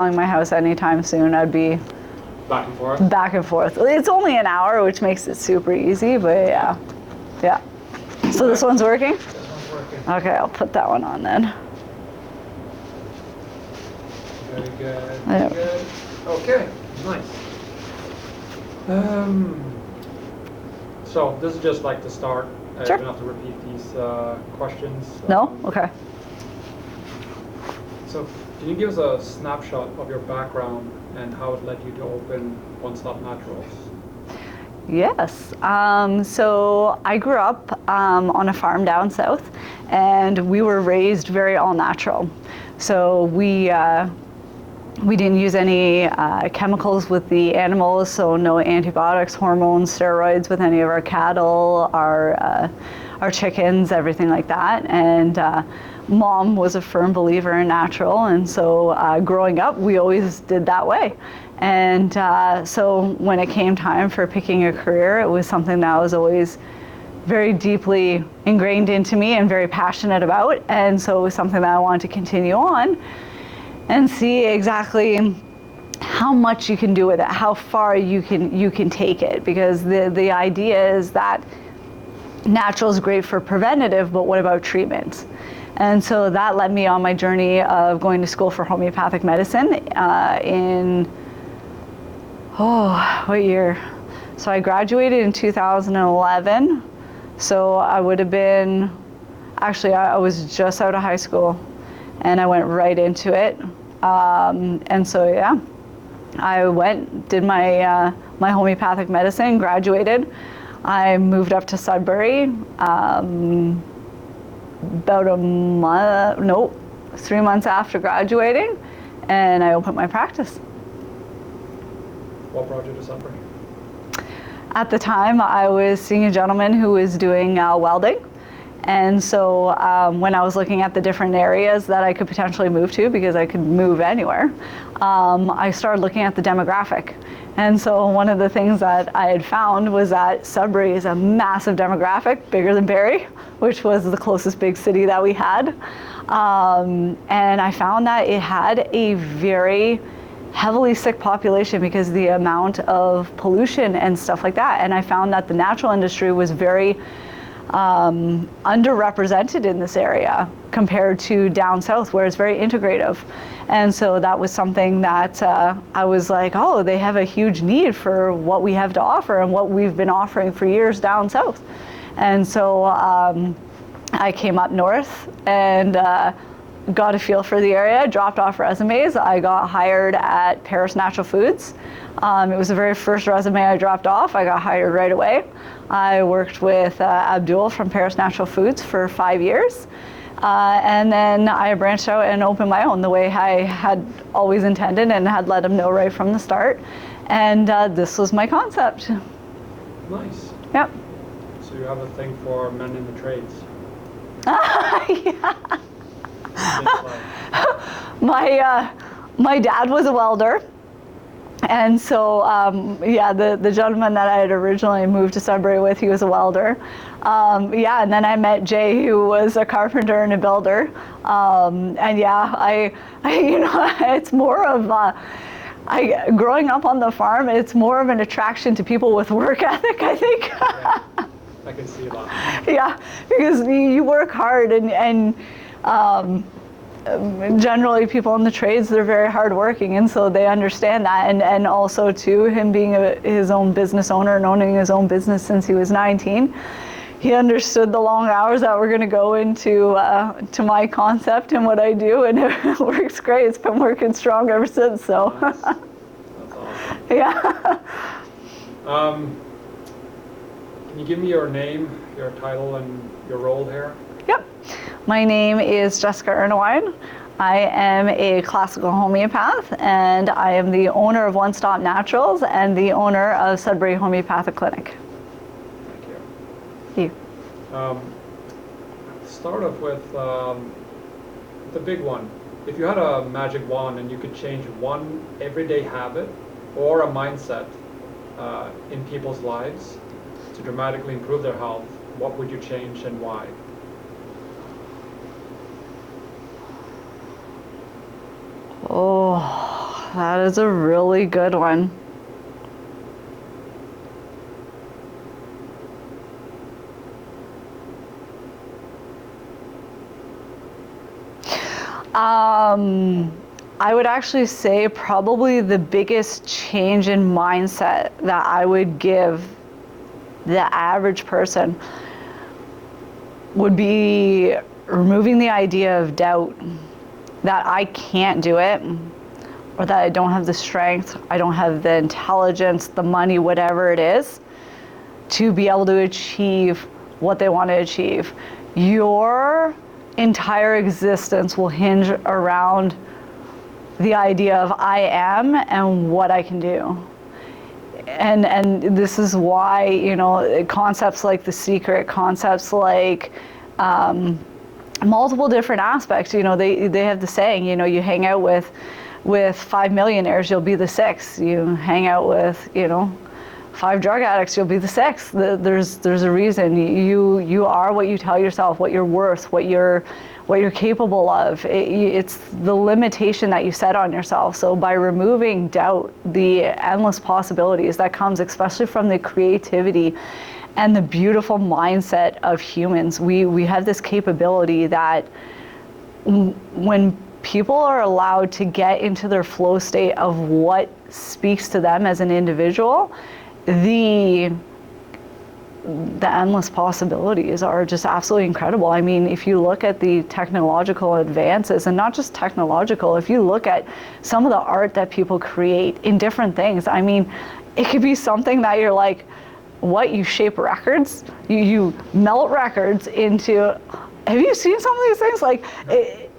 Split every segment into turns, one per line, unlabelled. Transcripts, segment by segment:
Leaving my house anytime soon. I'd be
Back and forth?
back and forth. It's only an hour, which makes it super easy, but yeah. Yeah. So this one's working?
This one's working.
Okay, I'll put that one on then.
Very good.
Yeah.
Very good. Okay, nice. So this is just like the start.
Sure.
You don't have to repeat these questions.
No? Okay.
So can you give us a snapshot of your background and how it led you to open One Stop Naturals?
Yes. So I grew up on a farm down south, and we were raised very all natural. So we didn't use any chemicals with the animals, so no antibiotics, hormones, steroids with any of our cattle, our chickens, everything like that. And Mom was a firm believer in natural, and so growing up, we always did that way. And so when it came time for picking a career, it was something that was always very deeply ingrained into me and very passionate about. And so it was something that I wanted to continue on and see exactly how much you can do with it, how far you can take it. Because the idea is that natural is great for preventative, but what about treatment? And so that led me on my journey of going to school for homeopathic medicine what year? So I graduated in 2011. So I would have been, actually I was just out of high school and I went right into it. And so yeah, I did my homeopathic medicine, graduated. I moved up to Sudbury about 3 months after graduating, and I opened my practice.
What brought you to Sudbury?
At the time, I was seeing a gentleman who was doing welding. And so when I was looking at the different areas that I could potentially move to, because I could move anywhere, I started looking at the demographic. And so one of the things that I had found was that Sudbury is a massive demographic, bigger than Barrie, which was the closest big city that we had. And I found that it had a very heavily sick population because the amount of pollution and stuff like that. And I found that the natural industry was very underrepresented in this area compared to down south, where it's very integrative. And so that was something that I was like, oh, they have a huge need for what we have to offer and what we've been offering for years down south. And so I came up north and got a feel for the area, dropped off resumes. I got hired at Paris Natural Foods. It was the very first resume I dropped off. I got hired right away. I worked with Abdul from Paris Natural Foods for 5 years. And then I branched out and opened my own the way I had always intended and had let him know right from the start. And this was my concept.
Nice.
Yep.
So you have a thing for men in the trades.
Yeah. My dad was a welder. And so, yeah, the gentleman that I had originally moved to Sudbury with, he was a welder. Yeah, and then I met Jay, who was a carpenter and a builder. And yeah, I you know, it's more of, growing up on the farm, it's more of an attraction to people with work ethic, I think.
Yeah, I can see that.
Yeah, because you work hard and generally people in the trades, they're very hardworking, and so they understand that. And also too, him being his own business owner and owning his own business since he was 19, he understood the long hours that were going to go into to my concept and what I do, and it works great. It's been working strong ever since. So.
Nice. That's awesome.
Yeah.
Can you give me your name, your title, and your role here?
Yep. My name is Jessica Ernewine. I am a classical homeopath, and I am the owner of One Stop Naturals and the owner of Sudbury Homeopathic Clinic.
Thank you.
Thank you.
Start off with the big one. If you had a magic wand and you could change one everyday habit or a mindset in people's lives to dramatically improve their health, what would you change and why?
Oh, That is a really good one. I would actually say probably the biggest change in mindset that I would give the average person would be removing the idea of doubt that I can't do it, or that I don't have the strength, I don't have the intelligence, the money, whatever it is, to be able to achieve what they want to achieve. Your entire existence will hinge around the idea of I am and what I can do. And this is why, you know, concepts like The Secret, concepts like multiple different aspects, you know, they have the saying, you know, you hang out with 5 millionaires, you'll be the sixth. You hang out with, you know, 5 drug addicts, you'll be the sixth. There's a reason. You are what you tell yourself, what you're worth, what you're capable of. It's the limitation that you set on yourself. So by removing doubt, the endless possibilities that comes, especially from the creativity and the beautiful mindset of humans, we have this capability that when people are allowed to get into their flow state of what speaks to them as an individual, the endless possibilities are just absolutely incredible. I mean, if you look at the technological advances, and not just technological, if you look at some of the art that people create in different things, I mean, it could be something that you're like, what, you shape records? You melt records into, have you seen some of these things? Like,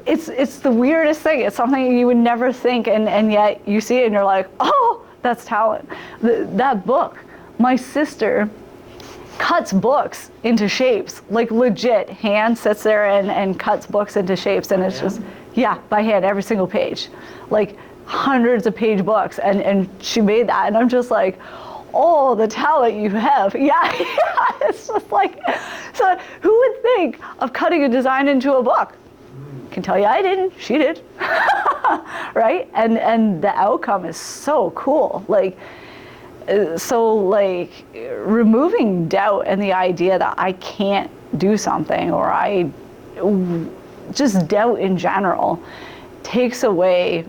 it's the weirdest thing. It's something you would never think, and yet you see it and you're like, oh, that's talent. That book, my sister cuts books into shapes, like legit. Hand sits there and cuts books into shapes, and it's just, yeah, by hand, every single page, like hundreds of page books, and she made that, and I'm just like, oh, the talent you have. Yeah, it's just like, so who would think of cutting a design into a book? Can tell you I didn't, she did. Right? And the outcome is so cool. Like, so like removing doubt and the idea that I can't do something, or I just doubt in general, takes away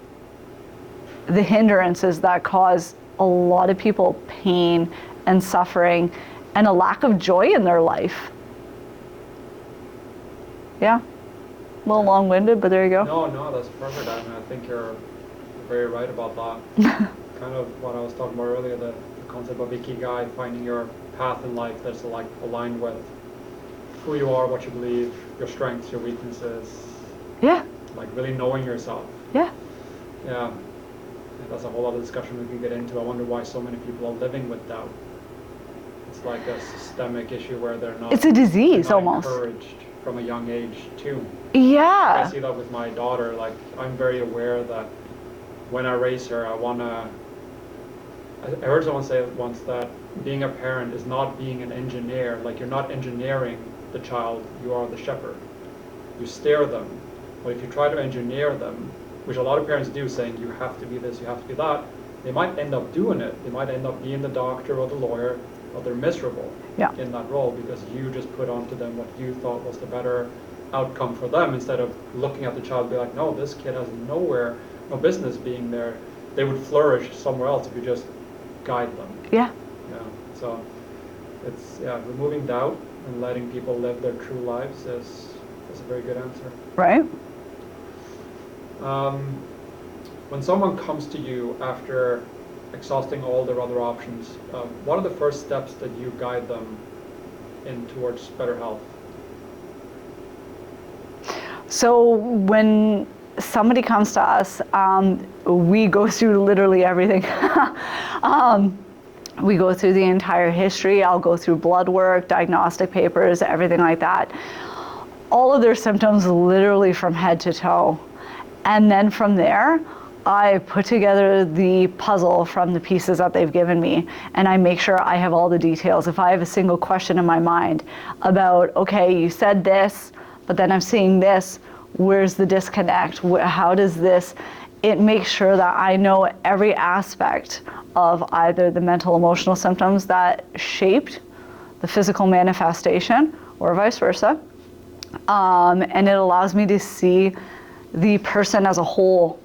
the hindrances that cause a lot of people pain and suffering and a lack of joy in their life. Yeah, a little long-winded, but there you go.
No, that's perfect. I mean, I think you're very right about that. Kind of what I was talking about earlier, the concept of Ikigai, finding your path in life that's like aligned with who you are, what you believe, your strengths, your weaknesses.
Yeah.
Like really knowing yourself.
Yeah.
Yeah. That's a whole other discussion we can get into. I wonder why so many people are living with doubt. It's like a systemic issue where they're not.
It's a disease
they're not
almost.
Encouraged from a young age too.
Yeah.
I see that with my daughter. Like, I'm very aware that when I raise her, I heard someone say once that being a parent is not being an engineer. Like, you're not engineering the child, you are the shepherd. You steer them. But if you try to engineer them, which a lot of parents do, saying you have to be this, you have to be that, they might end up doing it. They might end up being the doctor or the lawyer, but they're miserable in that role because you just put onto them what you thought was the better outcome for them, instead of looking at the child and be like, no, this kid has no business being there. They would flourish somewhere else if you just guide them.
Yeah.
Yeah. So it's, removing doubt and letting people live their true lives is a very good answer.
Right.
When someone comes to you after exhausting all their other options, what are the first steps that you guide them in towards better health? So
when somebody comes to us, we go through literally everything. We go through the entire history. I'll go through blood work, diagnostic papers, everything like that. All of their symptoms literally from head to toe. And then from there, I put together the puzzle from the pieces that they've given me, and I make sure I have all the details. If I have a single question in my mind about, okay, you said this, but then I'm seeing this, where's the disconnect? How does this it makes sure that I know every aspect of either the mental emotional symptoms that shaped the physical manifestation or vice versa. And it allows me to see the person as a whole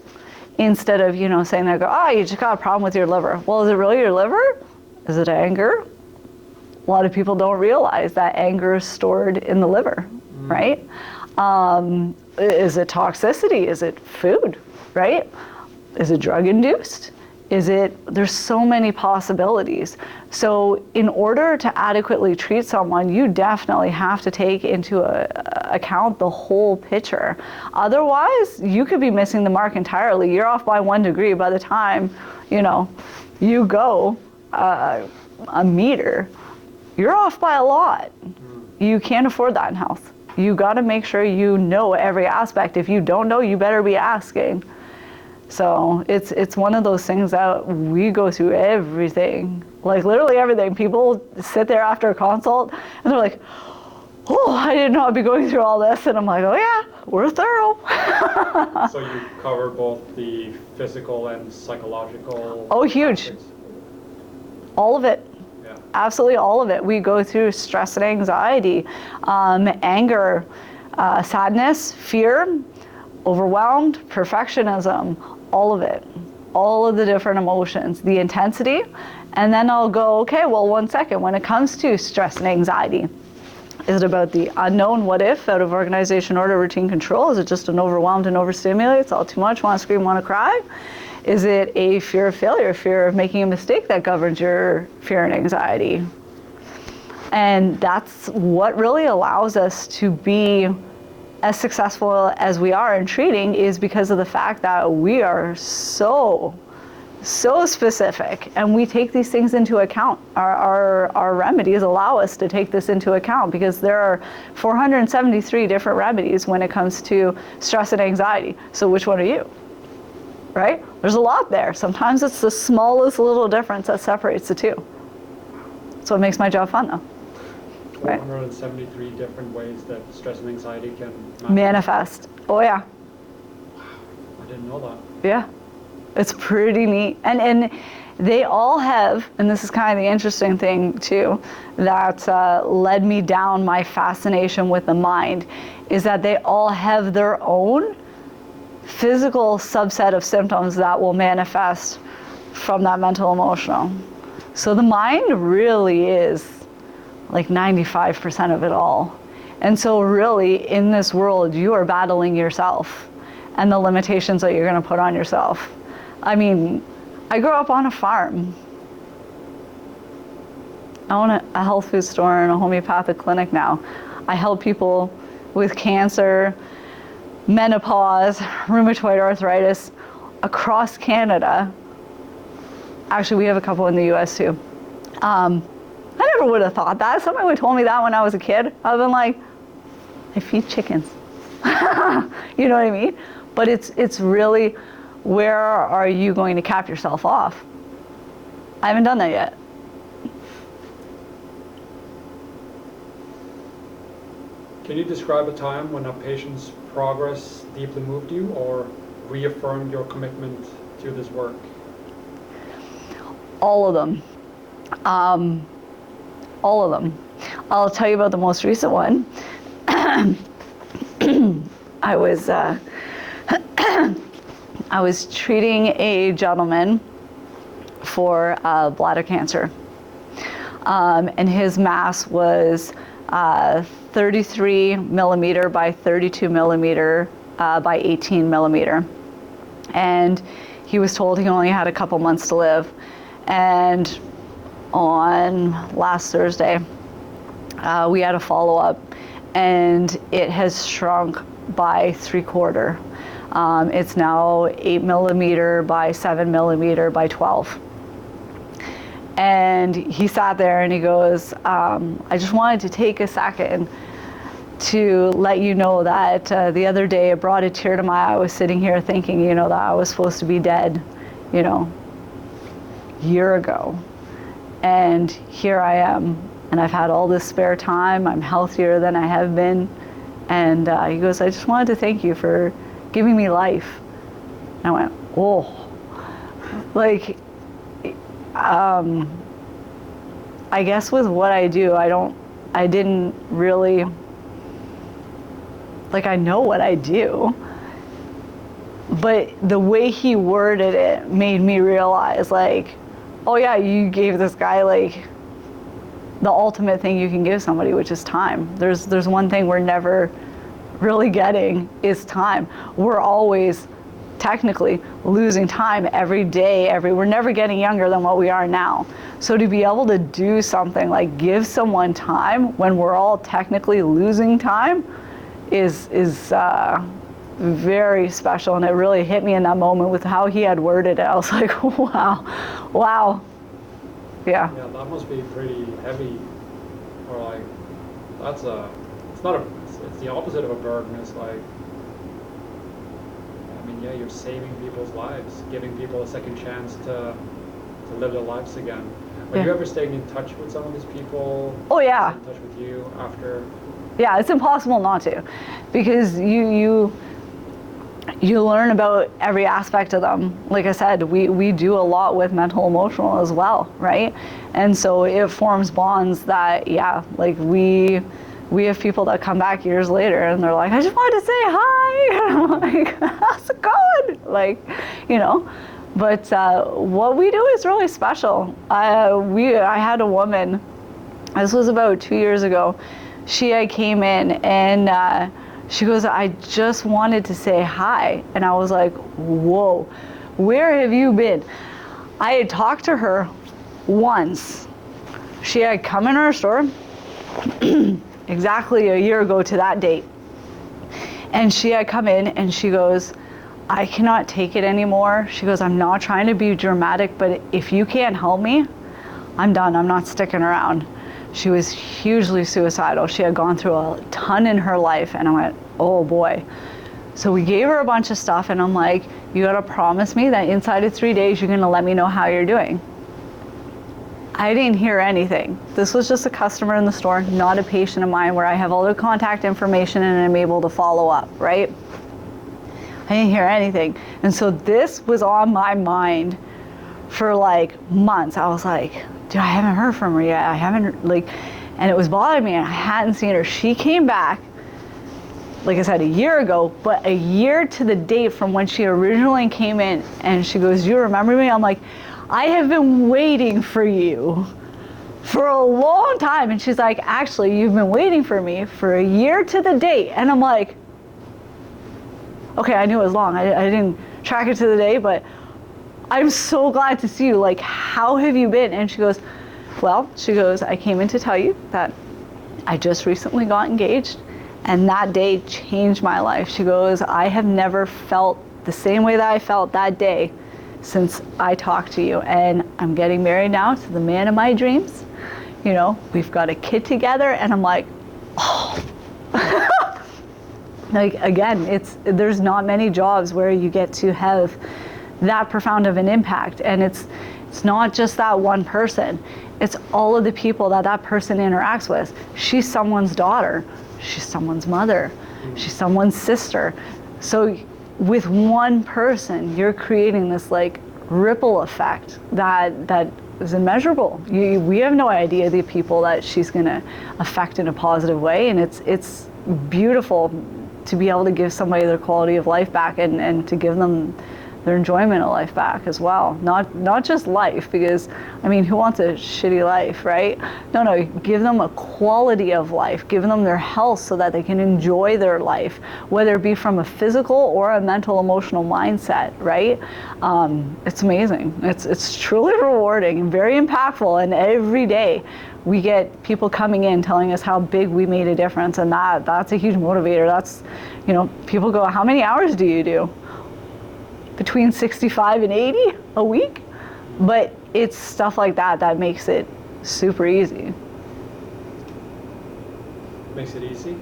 instead of, saying that, you just got a problem with your liver. Well, is it really your liver? Is it anger? A lot of people don't realize that anger is stored in the liver, right? Is it toxicity? Is it food, right? Is it drug induced? There's so many possibilities. So in order to adequately treat someone, you definitely have to take into account the whole picture. Otherwise, you could be missing the mark entirely. You're off by 1 degree by the time, you go a meter. You're off by a lot. You can't afford that in health. You gotta make sure you know every aspect. If you don't know, you better be asking. So it's one of those things that we go through everything, like literally everything. People sit there after a consult and they're like, oh, I didn't know I'd be going through all this. And I'm like, oh yeah, we're thorough.
So you cover both the physical and psychological?
Oh, huge.
aspects?
All of it.
Yeah.
Absolutely all of it. We go through stress and anxiety, anger, sadness, fear, overwhelmed, perfectionism, all of it, all of the different emotions, the intensity. And then I'll go, okay, well, 1 second, when it comes to stress and anxiety, is it about the unknown, what if, out of organization, order, routine, control? Is it just an overwhelmed and overstimulated, it's all too much, want to scream, want to cry? Is it a fear of failure, fear of making a mistake that governs your fear and anxiety? And that's what really allows us to be as successful as we are in treating, is because of the fact that we are so specific and we take these things into account. Our remedies allow us to take this into account because there are 473 different remedies when it comes to stress and anxiety. So which one are you? Right? There's a lot there. Sometimes it's the smallest little difference that separates the two. That's what makes my job fun though. Right.
473 different ways that stress and anxiety can
Manifest. Oh yeah.
I didn't know that.
Yeah. It's pretty neat. And they all have, and this is kind of the interesting thing too, that led me down my fascination with the mind, is that they all have their own physical subset of symptoms that will manifest from that mental emotional. So the mind really is like 95% of it all. And so really in this world, you are battling yourself and the limitations that you're gonna put on yourself. I mean, I grew up on a farm. I own a health food store and a homeopathic clinic now. I help people with cancer, menopause, rheumatoid arthritis across Canada. Actually, we have a couple in the US too. I never would have thought that. Somebody would have told me that when I was a kid. I've been like, I feed chickens. You know what I mean? But it's really, where are you going to cap yourself off? I haven't done that yet.
Can you describe a time when a patient's progress deeply moved you or reaffirmed your commitment to this work?
All of them. All of them. I'll tell you about the most recent one. I was treating a gentleman for bladder cancer, and his mass was 33 millimeter by 32 millimeter by 18 millimeter, and he was told he only had a couple months to live. And on last Thursday, we had a follow-up, and it has shrunk by 3/4. It's now 8 millimeter by 7 millimeter by 12. And he sat there and he goes, I just wanted to take a second to let you know that the other day it brought a tear to my eye. I was sitting here thinking, that I was supposed to be dead, year ago. And here I am, and I've had all this spare time. I'm healthier than I have been. And he goes, I just wanted to thank you for giving me life. And I went, Oh, like, I guess with what I do, I didn't really, like, I know what I do, but the way he worded it made me realize, like, oh yeah, you gave this guy, like, the ultimate thing you can give somebody, which is time. There's one thing we're never really getting is time. We're always technically losing time every day, we're never getting younger than what we are now. So to be able to do something like give someone time when we're all technically losing time is very special, and it really hit me in that moment with how he had worded it. I was like, wow. Yeah.
Yeah, that must be pretty heavy, or like, it's the opposite of a burden. It's like, I mean, yeah, you're saving people's lives, giving people a second chance to live their lives again. Are you ever staying in touch with some of these people?
Oh yeah.
In touch with you after?
Yeah, it's impossible not to, because you learn about every aspect of them. Like I said, we do a lot with mental emotional as well, right? And so it forms bonds that, yeah, like we have people that come back years later and they're like, I just wanted to say hi. And I'm like, how's it going? Like, you know, but what we do is really special. I had a woman, this was about 2 years ago, she came in and she goes, I just wanted to say hi. And I was like, whoa, where have you been? I had talked to her once. She had come in our store exactly a year ago to that date. And she had come in and she goes, I cannot take it anymore. She goes, I'm not trying to be dramatic, but if you can't help me, I'm done. I'm not sticking around. She was hugely suicidal. She had gone through a ton in her life, and I went, oh boy. So we gave her a bunch of stuff, and I'm like, you gotta promise me that inside of 3 days, you're gonna let me know how you're doing. I didn't hear anything. This was just a customer in the store, not a patient of mine, where I have all their contact information and I'm able to follow up, right? I didn't hear anything. And so this was on my mind for like months. I was like, dude, I haven't heard from her yet. I haven't, like, and it was bothering me, and I hadn't seen her. She came back, like I said, a year ago, but a year to the date from when she originally came in, and she goes, you remember me? I'm like, I have been waiting for you for a long time. And she's like, actually, you've been waiting for me for a year to the date. And I'm like, okay, I knew it was long. I didn't track it to the day, but I'm so glad to see you. Like, how have you been? And she goes, well, she goes, I came in to tell you that I just recently got engaged, and that day changed my life. She goes, I have never felt the same way that I felt that day since I talked to you, and I'm getting married now to the man of my dreams. You know, we've got a kid together, and I'm like, oh. Like, again, there's not many jobs where you get to have that profound of an impact, and it's not just that one person. It's all of the people that person interacts with. She's someone's daughter, she's someone's mother, she's someone's sister. So with one person, you're creating this like ripple effect that is immeasurable. We have no idea the people that she's gonna affect in a positive way, and it's beautiful to be able to give somebody their quality of life back, and to give them their enjoyment of life back as well. Not just life, because I mean, who wants a shitty life, right? No, give them a quality of life, give them their health so that they can enjoy their life, whether it be from a physical or a mental emotional mindset, right? It's amazing. It's truly rewarding and very impactful, and every day we get people coming in telling us how big we made a difference, and that's a huge motivator. That's, you know, people go, how many hours do you do? Between 65 and 80 a week? But it's stuff like that makes it super easy.
Makes it easy?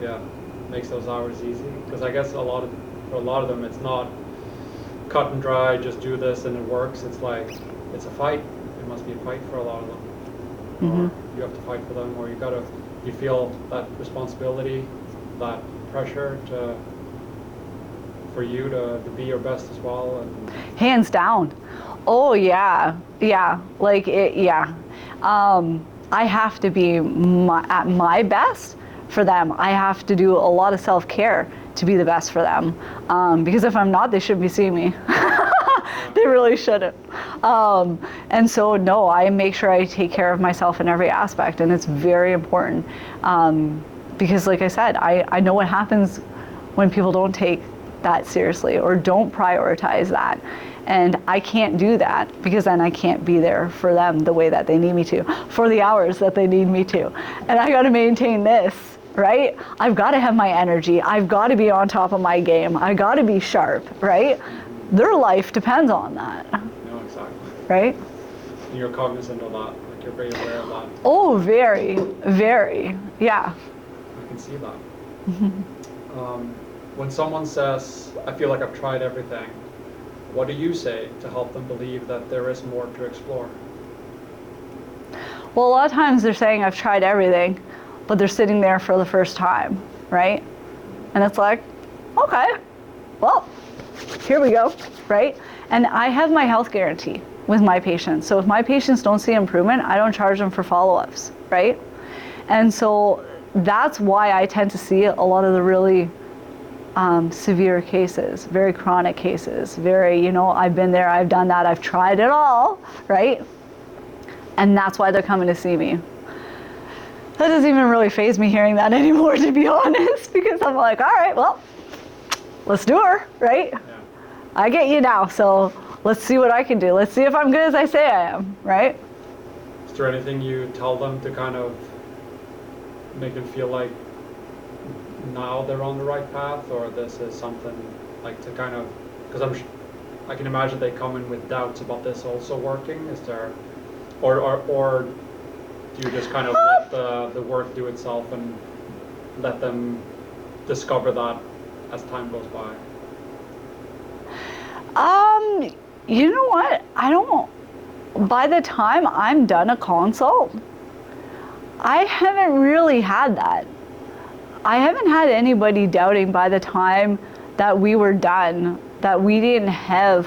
Yeah, makes those hours easy. Because I guess for a lot of them, it's not cut and dry, just do this and it works. It's like, it's a fight. It must be a fight for a lot of them. Or you have to fight for them, or you feel that responsibility, that pressure to for you to be your best as well? And
Hands down. Oh yeah, yeah. Like it, yeah. I have to be at my best for them. I have to do a lot of self-care to be the best for them. Because if I'm not, they shouldn't be seeing me. They really shouldn't. And so no, I make sure I take care of myself in every aspect, and it's very important. Because like I said, I know what happens when people don't take that seriously or don't prioritize that. And I can't do that because then I can't be there for them the way that they need me to, for the hours that they need me to. And I gotta maintain this, right? I've gotta have my energy. I've gotta be on top of my game. I gotta be sharp, right? Their life depends on that.
no, exactly.
Right?
And you're cognizant of that. Like you're very aware of that.
Oh, very, very, yeah.
I can see that. When someone says, I feel like I've tried everything, what do you say to help them believe that there is more to explore?
Well, a lot of times they're saying I've tried everything, but they're sitting there for the first time, right? And it's like, okay, well, here we go, right? And I have my health guarantee with my patients. So if my patients don't see improvement, I don't charge them for follow-ups, right? And so that's why I tend to see a lot of the really severe cases, very chronic cases, very, I've been there, I've done that, I've tried it all, right? And that's why they're coming to see me. That doesn't even really faze me hearing that anymore, to be honest, because I'm like, all right, well, let's do her, right?
Yeah.
I get you now, so let's see what I can do. Let's see if I'm good as I say I am, right?
Is there anything you tell them to kind of make them feel like now they're on the right path, or this is something like to kind of, because I can imagine they come in with doubts about this also working. Is there, or do you just kind of let the work do itself and let them discover that as time goes by?
You know what? By the time I'm done a consult, I haven't really had that. I haven't had anybody doubting by the time that we were done that we didn't have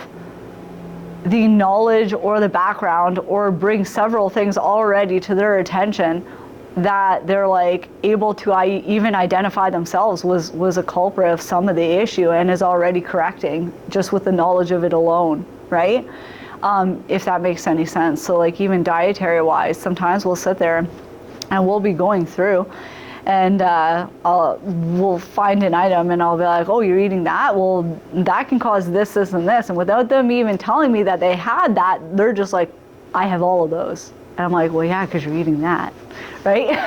the knowledge or the background or bring several things already to their attention that they're like able to even identify themselves was a culprit of some of the issue and is already correcting just with the knowledge of it alone, right? If that makes any sense. So like even dietary wise, sometimes we'll sit there and we'll be going through and we'll find an item and I'll be like, oh, you're eating that? Well, that can cause this, this, and this. And without them even telling me that they had that, they're just like, I have all of those. And I'm like, well, yeah, because you're eating that, right?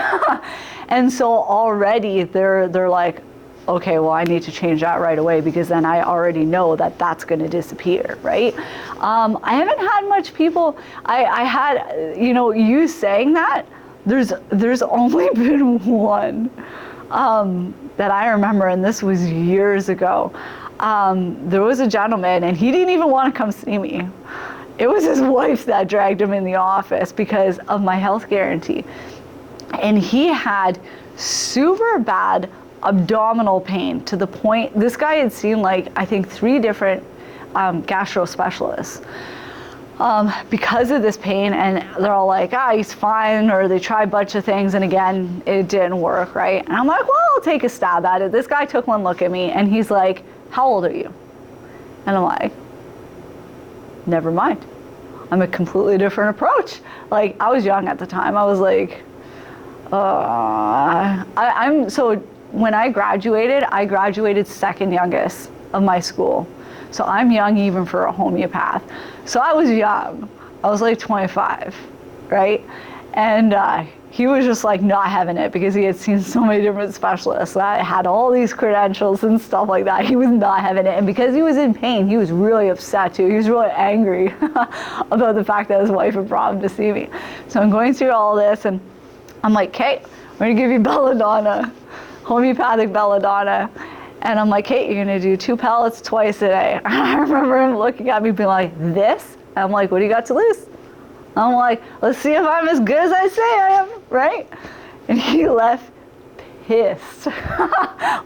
And so already they're like, okay, well, I need to change that right away because then I already know that that's going to disappear, right? I haven't had much people, I had, you saying that, there's only been one that I remember, and this was years ago. There was a gentleman, and he didn't even want to come see me. It was his wife that dragged him in the office because of my health guarantee. And he had super bad abdominal pain to the point, this guy had seen like, I think 3 different gastro specialists. Because of this pain, and they're all like, he's fine, or they try a bunch of things, and again, it didn't work, right? And I'm like, well, I'll take a stab at it. This guy took one look at me, and he's like, how old are you? And I'm like, never mind. I'm a completely different approach. Like, I was young at the time. I was like, so when I graduated second youngest of my school. So I'm young even for a homeopath. So I was young. I was like 25, right? And he was just like not having it because he had seen so many different specialists. I had all these credentials and stuff like that. He was not having it. And because he was in pain, he was really upset too. He was really angry about the fact that his wife had brought him to see me. So I'm going through all this and I'm like, Kate, I'm gonna give you belladonna, homeopathic belladonna. And I'm like, Kate, you're gonna do 2 pellets twice a day. I remember him looking at me being like, this? And I'm like, what do you got to lose? I'm like, let's see if I'm as good as I say I am, right? And he left pissed,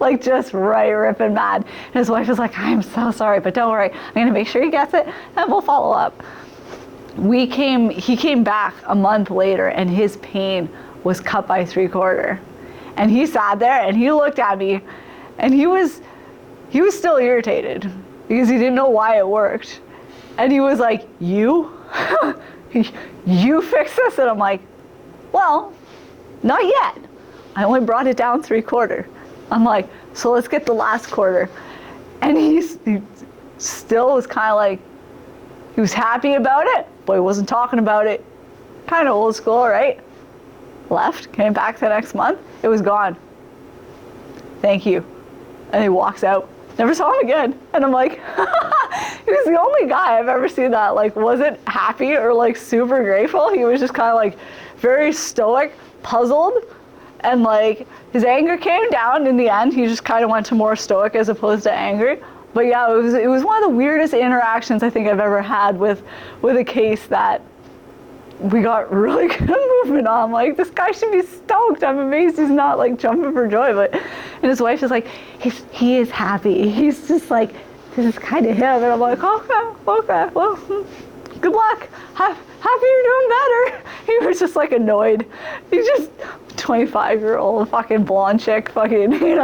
like just ripping mad. And his wife is like, I'm so sorry, but don't worry, I'm gonna make sure he gets it and we'll follow up. He came back a month later and his pain was cut by 3/4. And he sat there and he looked at me and he was still irritated because he didn't know why it worked. And he was like, you fix this? And I'm like, well, not yet. I only brought it down 3/4. I'm like, so let's get the last quarter. And he still was kind of like, he was happy about it, but he wasn't talking about it. Kind of old school, right? Left, came back the next month, it was gone. Thank you. And he walks out. Never saw him again. And I'm like, he was the only guy I've ever seen that like wasn't happy or like super grateful. He was just kind of like very stoic, puzzled, and like his anger came down in the end. He just kind of went to more stoic as opposed to angry. But yeah, it was one of the weirdest interactions I think I've ever had with a case that we got really good movement on. Like, this guy should be stoked. I'm amazed he's not like jumping for joy. And his wife is like, he is happy. He's just like, this is kind of him. And I'm like, okay, well, good luck. Happy you're doing better. He was just like annoyed. He's just 25-year-old fucking blonde chick, fucking,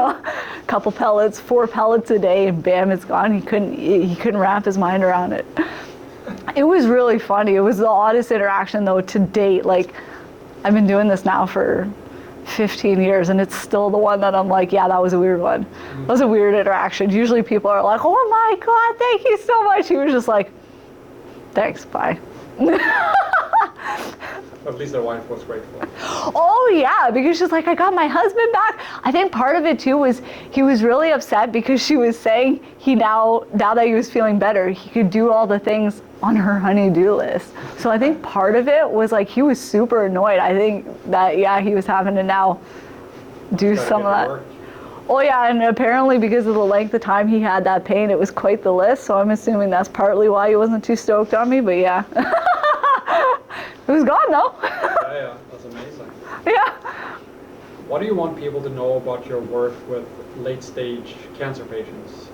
couple pellets, 4 pellets a day, and bam, it's gone. He couldn't wrap his mind around it. It was really funny. It was the oddest interaction though to date. Like, I've been doing this now for 15 years and it's still the one that I'm like, yeah, that was a weird one. That was a weird interaction. Usually people are like, oh my God, thank you so much. He was just like, thanks, bye.
At least their wife was grateful.
Oh yeah, because she's like, I got my husband back. I think part of it too was he was really upset because she was saying now that he was feeling better, he could do all the things on her honey-do list. So I think part of it was like he was super annoyed. I think that, yeah, he was having to now do some of that. Oh yeah, and apparently because of the length of time he had that pain, it was quite the list. So I'm assuming that's partly why he wasn't too stoked on me, but yeah. It was gone though.
Yeah, that's amazing.
Yeah.
What do you want people to know about your work with late-stage cancer patients?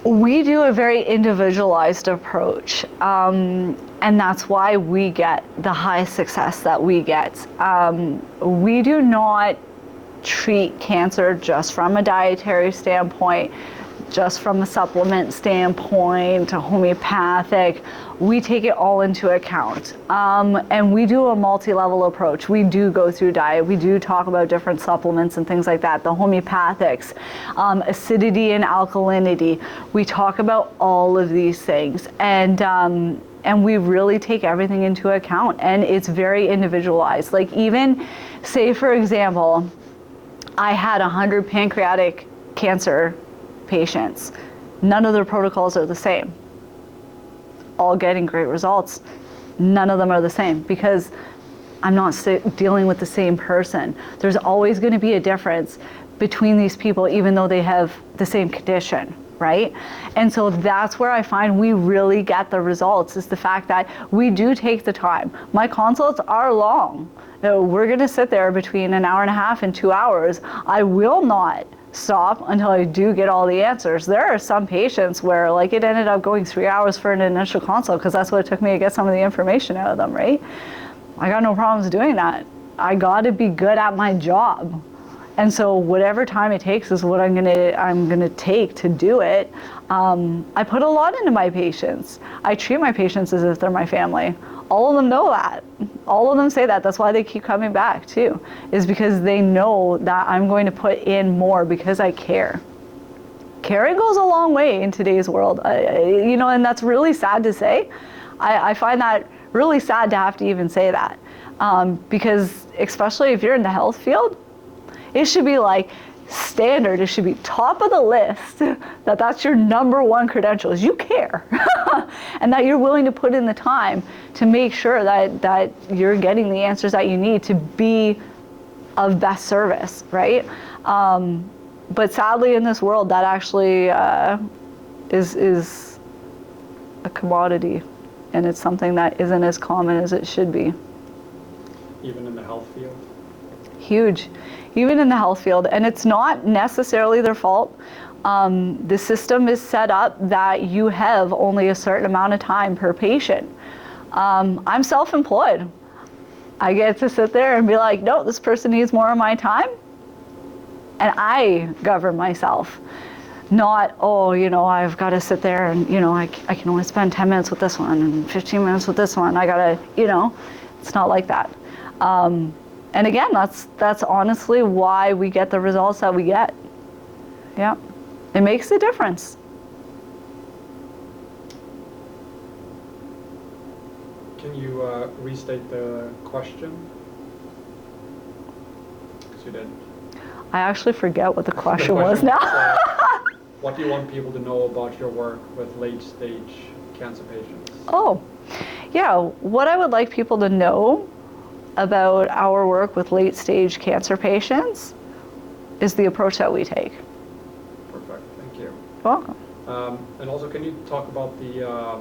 We do a very individualized approach, and that's why we get the high success that we get. We do not treat cancer just from a dietary standpoint, just from a supplement standpoint, to homeopathic. We take it all into account. And we do a multi-level approach. We do go through diet. We do talk about different supplements and things like that, the homeopathics, acidity and alkalinity. We talk about all of these things. And we really take everything into account. And it's very individualized. Like, even, say for example, I had 100 pancreatic cancer patients. None of their protocols are the same. All getting great results. None of them are the same because I'm not dealing with the same person. There's always going to be a difference between these people even though they have the same condition, right? And so that's where I find we really get the results, is the fact that we do take the time. My consults are long. We're going to sit there between an hour and a half and 2 hours. I will not stop until I do get all the answers. There are some patients where like it ended up going 3 hours for an initial consult because that's what it took me to get some of the information out of them, right? I got no problems doing that. I got to be good at my job. And so whatever time it takes is what I'm gonna take to do it. I put a lot into my patients. I treat my patients as if they're my family. All of them know that. All of them say that. That's why they keep coming back too, is because they know that I'm going to put in more because I care. Caring goes a long way in today's world, and that's really sad to say. I find that really sad to have to even say that, because especially if you're in the health field, it should be like standard. It should be top of the list that's your #1 credential, is you care and that you're willing to put in the time to make sure that you're getting the answers that you need to be of best service, right? But sadly in this world that actually is a commodity, and it's something that isn't as common as it should be.
Even in the health field?
huge, even in the health field. And it's not necessarily their fault. The system is set up that you have only a certain amount of time per patient. I'm self-employed. I get to sit there and be like, no, this person needs more of my time. And I govern myself. Not, oh, you know, I've got to sit there and, you know, I can only spend 10 minutes with this one and 15 minutes with this one. I got to, you know, it's not like that. And again, that's honestly why we get the results that we get. Yeah, it makes a difference.
Can you restate the question? Because you did.
I actually forget what the question was now.
What do you want people to know about your work with late-stage cancer patients?
Oh, yeah. What I would like people to know about our work with late-stage cancer patients is the approach that we take.
Perfect. Thank you.
You're welcome.
And also, can you talk about the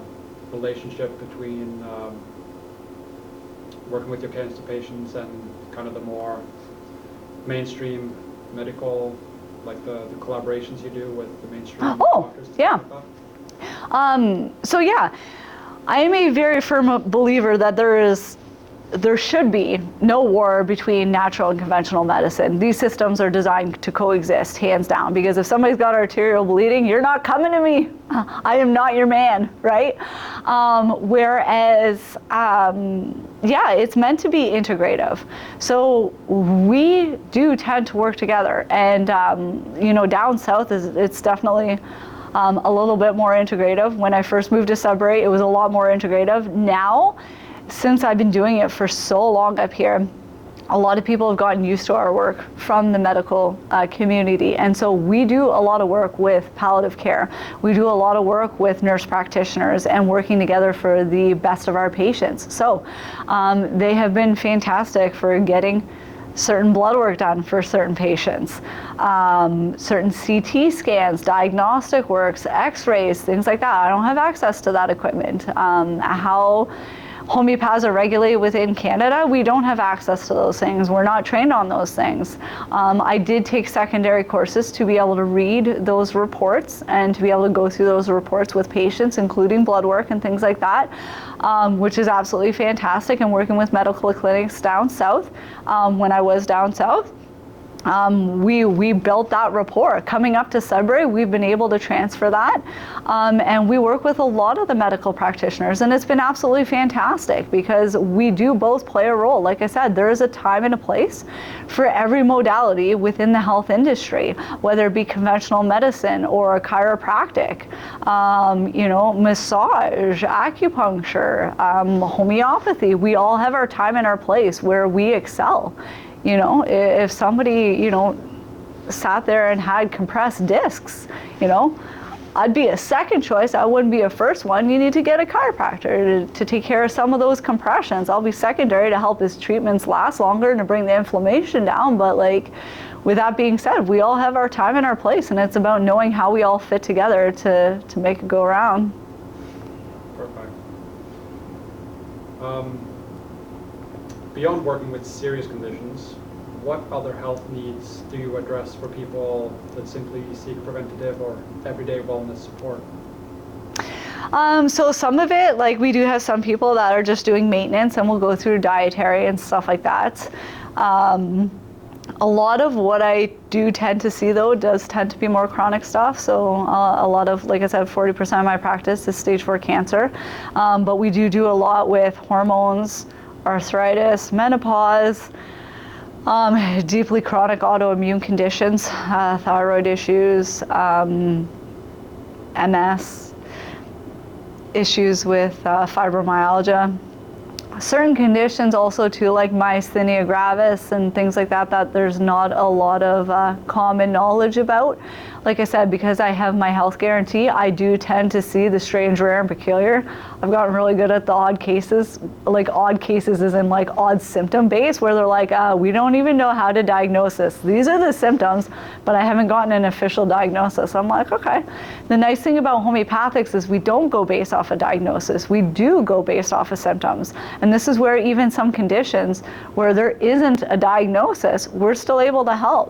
relationship between working with your cancer patients and kind of the more mainstream medical, like the collaborations you do with the mainstream doctors?
Yeah. So yeah, I am a very firm believer that there should be no war between natural and conventional medicine. These systems are designed to coexist, hands down, because if somebody's got arterial bleeding, you're not coming to me. I am not your man, right? Whereas, yeah, it's meant to be integrative. So we do tend to work together, and you know, down south it's definitely a little bit more integrative. When I first moved to Sudbury, it was a lot more integrative. Now, since I've been doing it for so long up here, a lot of people have gotten used to our work from the medical community. And so we do a lot of work with palliative care. We do a lot of work with nurse practitioners and working together for the best of our patients. So they have been fantastic for getting certain blood work done for certain patients, certain CT scans, diagnostic works, x-rays, things like that. I don't have access to that equipment. How homeopaths are regulated within Canada, we don't have access to those things. We're not trained on those things. I did take secondary courses to be able to read those reports and to be able to go through those reports with patients, including blood work and things like that, which is absolutely fantastic. And working with medical clinics down south, when I was down south, we built that rapport. Coming up to Sudbury, we've been able to transfer that, and we work with a lot of the medical practitioners, and it's been absolutely fantastic because we do both play a role. Like I said, there is a time and a place for every modality within the health industry, whether it be conventional medicine or chiropractic, you know, massage, acupuncture, homeopathy. We all have our time and our place where we excel. You know, if somebody, you know, sat there and had compressed discs, you know, I'd be a second choice. I wouldn't be a first one. You need to get a chiropractor to take care of some of those compressions. I'll be secondary to help his treatments last longer and to bring the inflammation down. But like, with that being said, we all have our time and our place, and it's about knowing how we all fit together to make it go around.
Perfect. Beyond working with serious conditions, what other health needs do you address for people that simply seek preventative or everyday wellness support?
So some of it, like we do have some people that are just doing maintenance and will go through dietary and stuff like that. A lot of what I do tend to see though does tend to be more chronic stuff. So a lot of, like I said, 40% of my practice is stage 4 cancer. But we do a lot with hormones, arthritis, menopause, deeply chronic autoimmune conditions, thyroid issues, MS, issues with fibromyalgia. Certain conditions also too, like myasthenia gravis and things like that, that there's not a lot of common knowledge about. Like I said, because I have my health guarantee, I do tend to see the strange, rare, and peculiar. I've gotten really good at the odd cases, like odd cases as in like odd symptom base, where they're like, we don't even know how to diagnose this. These are the symptoms, but I haven't gotten an official diagnosis. I'm like, okay. The nice thing about homeopathics is we don't go based off a diagnosis. We do go based off of symptoms. And And this is where even some conditions where there isn't a diagnosis, we're still able to help,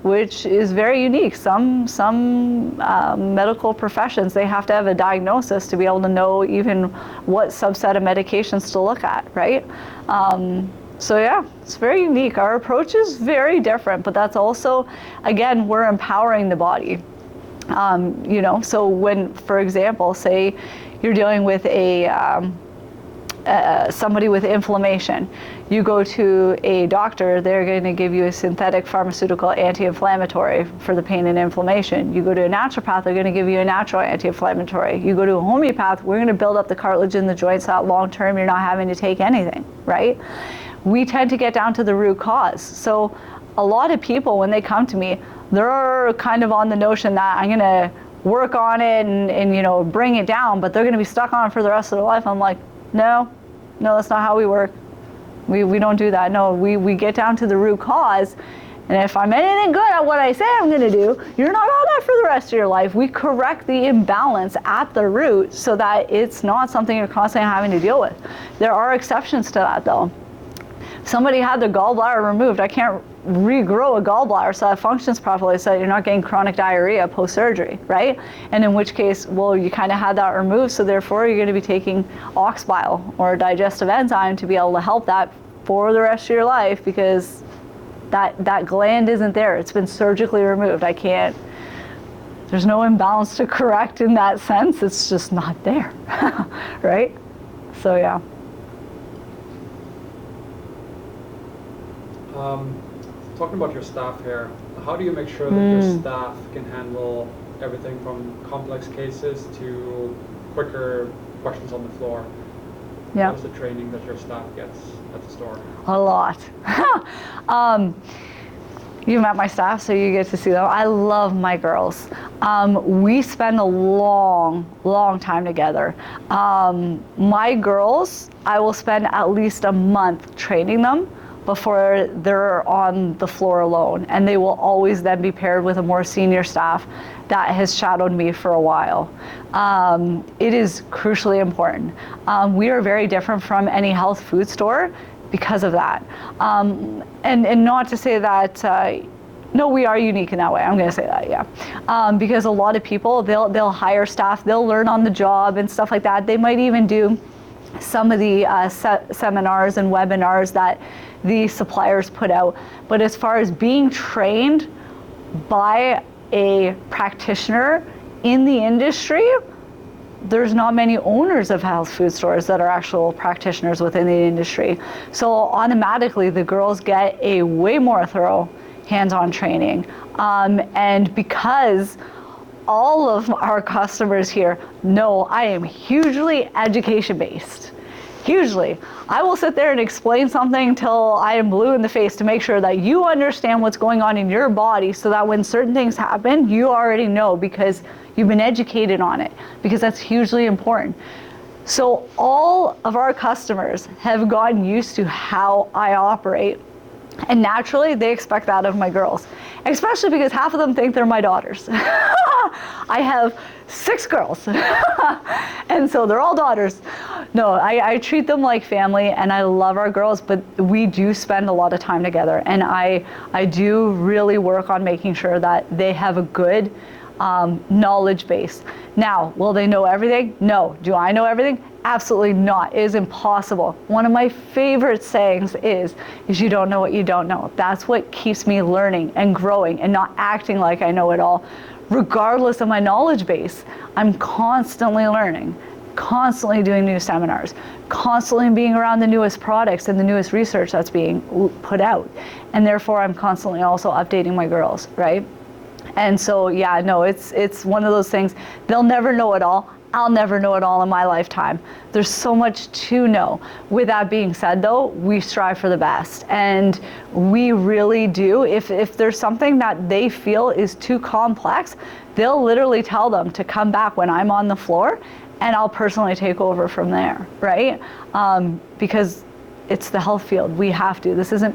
which is very unique. Some medical professions, they have to have a diagnosis to be able to know even what subset of medications to look at, right? So yeah, it's very unique. Our approach is very different, but that's also, again, we're empowering the body. You know, so when, for example, say you're dealing with somebody with inflammation, you go to a doctor, they're going to give you a synthetic pharmaceutical anti-inflammatory for the pain and inflammation. You go to a naturopath, they're going to give you a natural anti-inflammatory. You go to a homeopath, we're going to build up the cartilage in the joints so that long term you're not having to take anything, right? We tend to get down to the root cause. So a lot of people, when they come to me, they're kind of on the notion that I'm going to work on it and you know, bring it down, but they're going to be stuck on it for the rest of their life. I'm like, no, that's not how we work. We don't do that. No, we get down to the root cause. And if I'm anything good at what I say I'm going to do, you're not on that for the rest of your life. We correct the imbalance at the root so that it's not something you're constantly having to deal with. There are exceptions to that, though. Somebody had their gallbladder removed. I can't regrow a gallbladder so that it functions properly so that you're not getting chronic diarrhea post-surgery, right? And in which case, well, you kind of had that removed, so therefore you're going to be taking ox bile or a digestive enzyme to be able to help that for the rest of your life, because that gland isn't there. It's been surgically removed. There's no imbalance to correct in that sense. It's just not there, right? So yeah.
Talking about your staff here, how do you make sure that your staff can handle everything from complex cases to quicker questions on the floor?
Yeah.
What is the training that your staff gets at the store?
A lot. You met my staff, so you get to see them. I love my girls. We spend a long time together. My girls, I will spend at least a month training them before they're on the floor alone, and they will always then be paired with a more senior staff that has shadowed me for a while. It is crucially important. We are very different from any health food store because of that. And not to say that, no, we are unique in that way. I'm going to say that, yeah. Because a lot of people, they'll hire staff, they'll learn on the job and stuff like that. They might even do some of the seminars and webinars that the suppliers put out. But as far as being trained by a practitioner in the industry, there's not many owners of health food stores that are actual practitioners within the industry. So automatically the girls get a way more thorough hands-on training. And because all of our customers here know I am hugely education-based. Hugely. I will sit there and explain something till I am blue in the face to make sure that you understand what's going on in your body, so that when certain things happen, you already know because you've been educated on it, because that's hugely important. So all of our customers have gotten used to how I operate, and naturally they expect that of my girls, especially because half of them think they're my daughters. I have 6 girls, and so they're all daughters. No, I treat them like family, and I love our girls, but we do spend a lot of time together, and I do really work on making sure that they have a good knowledge base. Now, will they know everything? No. Do I know everything? Absolutely not. It is impossible. One of my favorite sayings is you don't know what you don't know. That's what keeps me learning and growing and not acting like I know it all. Regardless of my knowledge base, I'm constantly learning, constantly doing new seminars, constantly being around the newest products and the newest research that's being put out. And therefore, I'm constantly also updating my girls, right? And so, yeah, no, it's one of those things. They'll never know it all. I'll never know it all in my lifetime. There's so much to know. With that being said, though, we strive for the best. And we really do. If there's something that they feel is too complex, they'll literally tell them to come back when I'm on the floor, and I'll personally take over from there, right? Because it's the health field. We have to. This isn't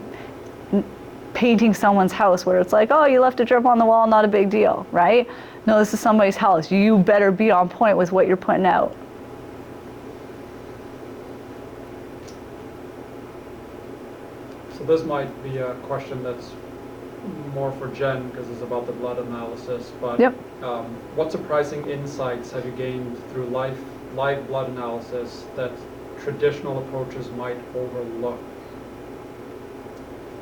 painting someone's house where it's like, oh, you left a drip on the wall, not a big deal, right? No, this is somebody's house. You better be on point with what you're putting out.
So this might be a question that's more for Jen because it's about the blood analysis. But
Yep.
what surprising insights have you gained through live blood analysis that traditional approaches might overlook?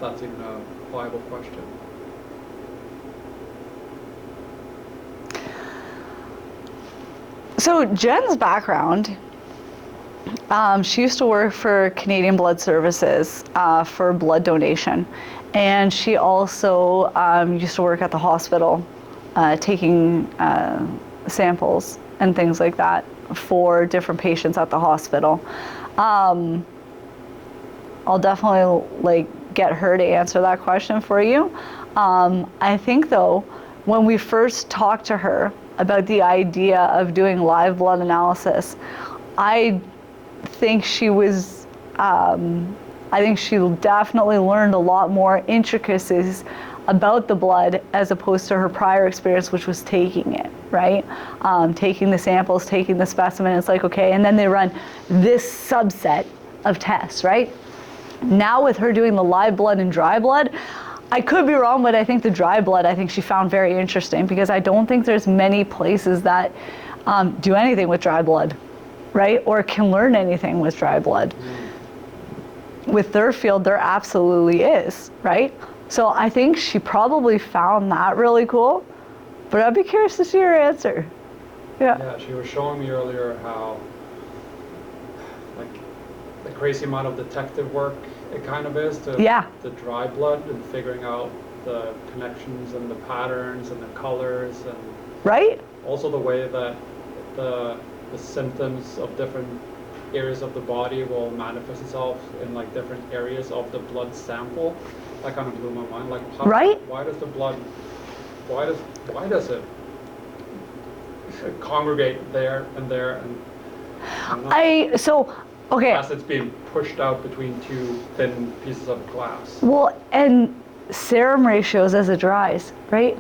That's even a viable question.
So Jen's background, she used to work for Canadian Blood Services for blood donation. And she also used to work at the hospital taking samples and things like that for different patients at the hospital. I'll definitely get her to answer that question for you. I think though, when we first talked to her about the idea of doing live blood analysis, I think she was, I think she definitely learned a lot more intricacies about the blood as opposed to her prior experience, which was taking it, right? Taking the samples, taking the specimen, it's like, okay, and then they run this subset of tests, right? Now with her doing the live blood and dry blood, I could be wrong, but I think the dry blood, I think she found very interesting because I don't think there's many places that do anything with dry blood, right? Or can learn anything with dry blood. With their field, there absolutely is, right? So I think she probably found that really cool, but I'd be curious to see her answer.
Yeah, she was showing me earlier how, like, the crazy amount of detective work it kind of is to the dry blood and figuring out the connections and the patterns and the colors and
right.
Also the way that the symptoms of different areas of the body will manifest itself in like different areas of the blood sample. That kind of blew my mind. Like, how, why does the blood? Why does it congregate there and there and?
Okay.
As it's being pushed out between two thin pieces of glass.
Well, and serum ratios as it dries, right?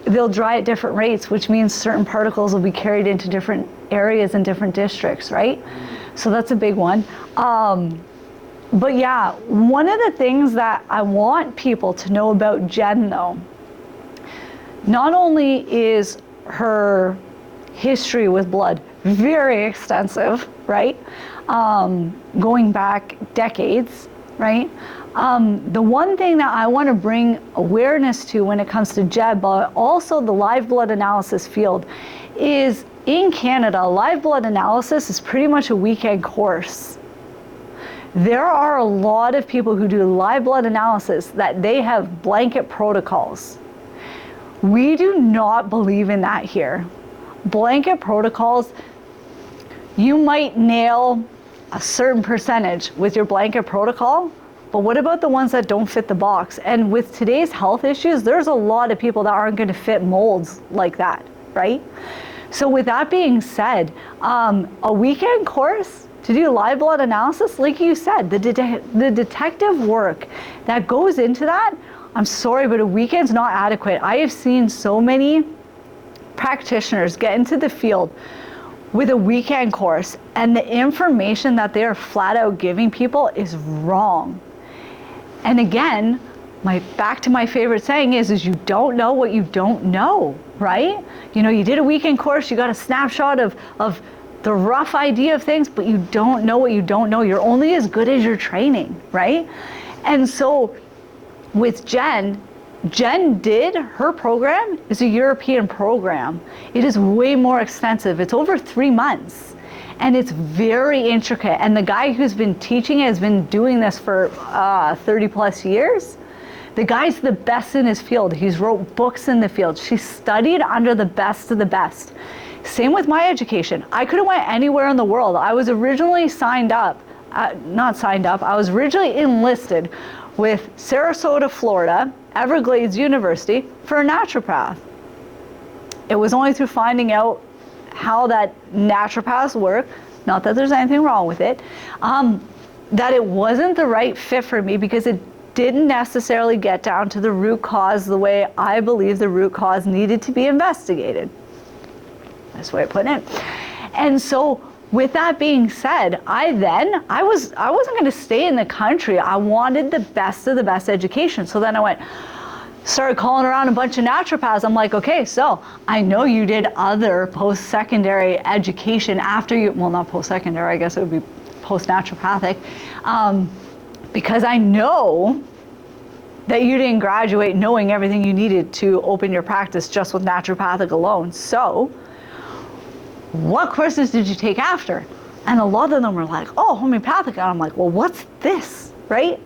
They'll dry at different rates, which means certain particles will be carried into different areas in different districts, right? So that's a big one. But yeah, one of the things that I want people to know about Jen though, not only is her history with blood very extensive, right? Going back decades, right? The one thing that I want to bring awareness to when it comes to Jen, but also the live blood analysis field, is in Canada, live blood analysis is pretty much a weekend course. There are a lot of people who do live blood analysis that they have blanket protocols. We do not believe in that here. Blanket protocols, you might nail a certain percentage with your blanket protocol, but what about the ones that don't fit the box? And with today's health issues, there's a lot of people that aren't going to fit molds like that, right? So with that being said, a weekend course to do live blood analysis, like you said, the detective work that goes into that, I'm sorry, but a weekend's not adequate. I have seen so many practitioners get into the field with a weekend course, and the information that they're flat out giving people is wrong. And again, back to my favorite saying is you don't know what you don't know, right? You know, you did a weekend course, you got a snapshot of the rough idea of things, but you don't know what you don't know. You're only as good as your training, right? And so with Jen did, her program is a European program. It is way more extensive. It's over 3 months and it's very intricate. And the guy who's been teaching it has been doing this for 30 plus years. The guy's the best in his field. He's wrote books in the field. She studied under the best of the best. Same with my education. I could have went anywhere in the world. I was originally I was originally enlisted with Sarasota, Florida, Everglades University for a naturopath. It was only through finding out how that naturopaths work, not that there's anything wrong with it, that it wasn't the right fit for me because it didn't necessarily get down to the root cause the way I believe the root cause needed to be investigated. That's the way I put it. And so with that being said, I wasn't going to stay in the country. I wanted the best of the best education. So then I started calling around a bunch of naturopaths. I'm like, okay, so I know you did other post-secondary education after you, well, not post-secondary, I guess it would be post-naturopathic, because I know that you didn't graduate knowing everything you needed to open your practice just with naturopathic alone. So what courses did you take after? And a lot of them were like, oh, homeopathic. And I'm like, well, what's this, right?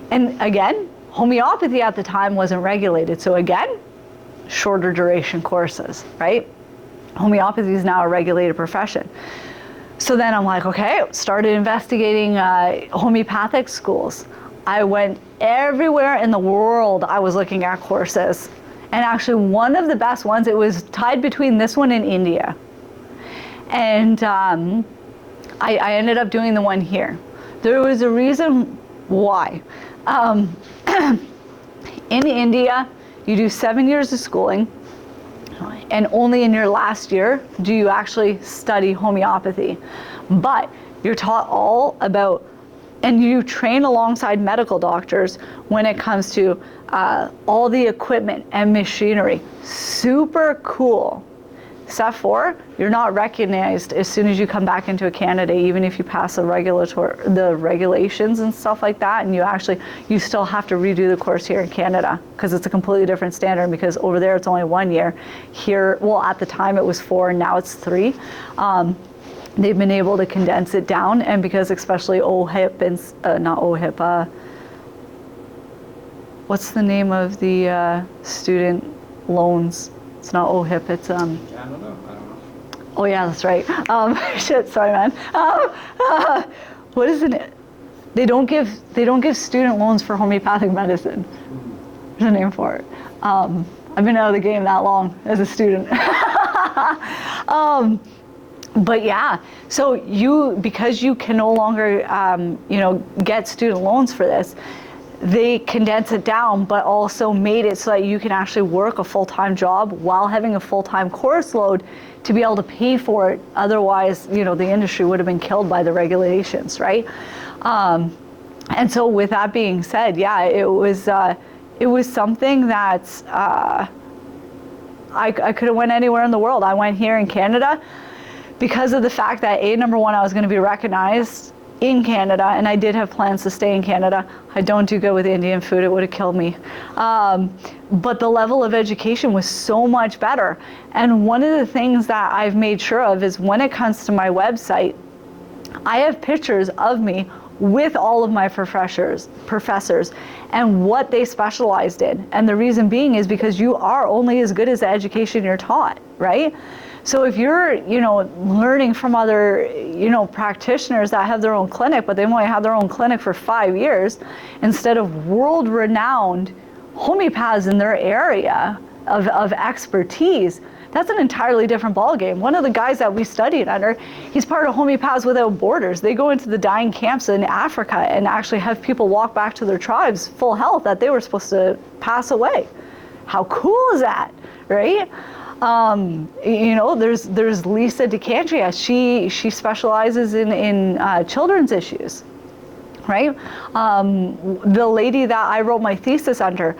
And again, homeopathy at the time wasn't regulated. So again, shorter duration courses, right? Homeopathy is now a regulated profession. So then I'm like, okay, started investigating homeopathic schools. I went everywhere in the world I was looking at courses. And actually one of the best ones, it was tied between this one and India. And I ended up doing the one here. There was a reason why. In India, you do 7 years of schooling, and only in your last year do you actually study homeopathy. But you're taught all about, and you train alongside medical doctors when it comes to all the equipment and machinery. Super cool. Step 4, you're not recognized as soon as you come back into Canada, even if you pass the regulations and stuff like that, and you still have to redo the course here in Canada because it's a completely different standard, because over there it's only 1 year. Here, well, at the time it was 4 and now it's 3. They've been able to condense it down, and because especially OHIP and, not OHIP, what's the name of the student loans? It's not OHIP, it's
Canada? I don't know.
Oh yeah, that's right. Shit, sorry, man. What is it? They don't give student loans for homeopathic medicine. There's a name for it. I've been out of the game that long as a student. But yeah, so because you can no longer get student loans for this, they condense it down, but also made it so that you can actually work a full-time job while having a full-time course load to be able to pay for it. Otherwise, the industry would have been killed by the regulations, right? And so with that being said, yeah, it was something that I could have went anywhere in the world. I went here in Canada because of the fact that number one, I was going to be recognized in Canada, and I did have plans to stay in Canada. I don't do good with Indian food, it would have killed me. But the level of education was so much better. And one of the things that I've made sure of is when it comes to my website, I have pictures of me with all of my professors and what they specialized in. And the reason being is because you are only as good as the education you're taught, right? So if you're, learning from other, practitioners that have their own clinic, but they've only had their own clinic for 5 years, instead of world-renowned homeopaths in their area of expertise, that's an entirely different ballgame. One of the guys that we studied under, he's part of Homeopaths Without Borders. They go into the dying camps in Africa and actually have people walk back to their tribes full health that they were supposed to pass away. How cool is that, right? There's Lisa DeCandria. She specializes in children's issues, right? The lady that I wrote my thesis under,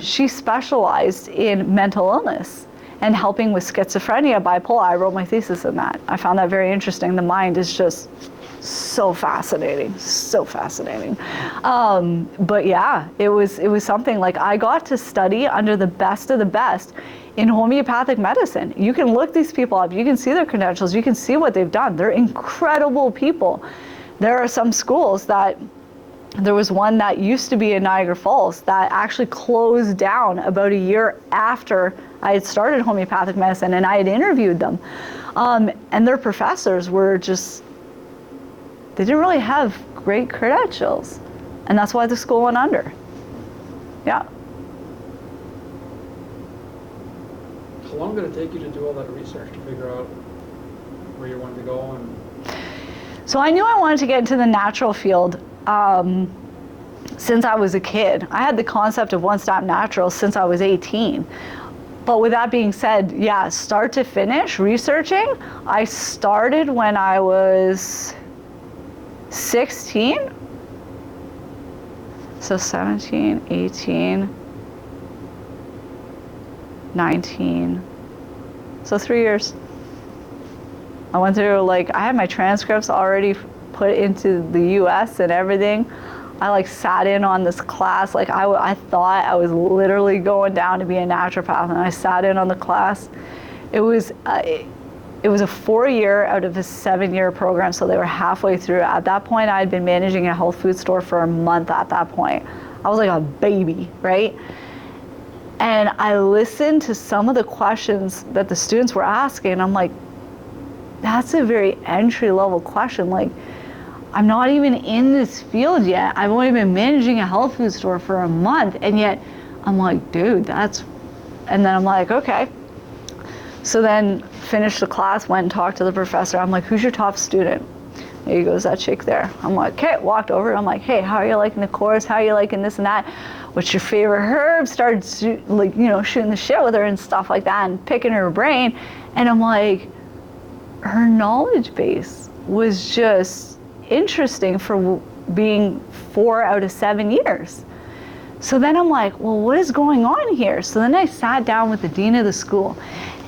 she specialized in mental illness and helping with schizophrenia, bipolar. I wrote my thesis in that. I found that very interesting. The mind is just so fascinating, so fascinating. But yeah, it was something like I got to study under the best of the best in homeopathic medicine. You can look these people up, you can see their credentials, you can see what they've done. They're incredible people. There are some schools there was one that used to be in Niagara Falls that actually closed down about a year after I had started homeopathic medicine, and I had interviewed them. And their professors were they didn't really have great credentials. And that's why the school went under. Yeah.
How long did it take you to do all that research to figure out where you wanted to go?
So I knew I wanted to get into the natural field since I was a kid. I had the concept of One Stop Natural since I was 18. But with that being said, yeah, start to finish researching, I started when I was 16. So 17, 18, 19. So 3 years. I went through, like, I had my transcripts already put into the US and everything. I like sat in on this class. Like I thought I was literally going down to be a naturopath, and I sat in on the class. It was a 4-year out of a 7-year program, so they were halfway through. At that point, I had been managing a health food store for a month at that point. I was like a baby, right? And I listened to some of the questions that the students were asking, and I'm like, that's a very entry level question. Like, I'm not even in this field yet. I've only been managing a health food store for a month, and yet I'm like, dude, and then I'm like, okay. So then finished the class, went and talked to the professor. I'm like, who's your top student? And he goes, that chick there. I'm like, okay, walked over. I'm like, hey, how are you liking the course? How are you liking this and that? What's your favorite herb? Started shooting the shit with her and stuff like that and picking her brain. And I'm like, her knowledge base was just interesting for being 4 out of 7 years. So then I'm like, well, what is going on here? So then I sat down with the dean of the school,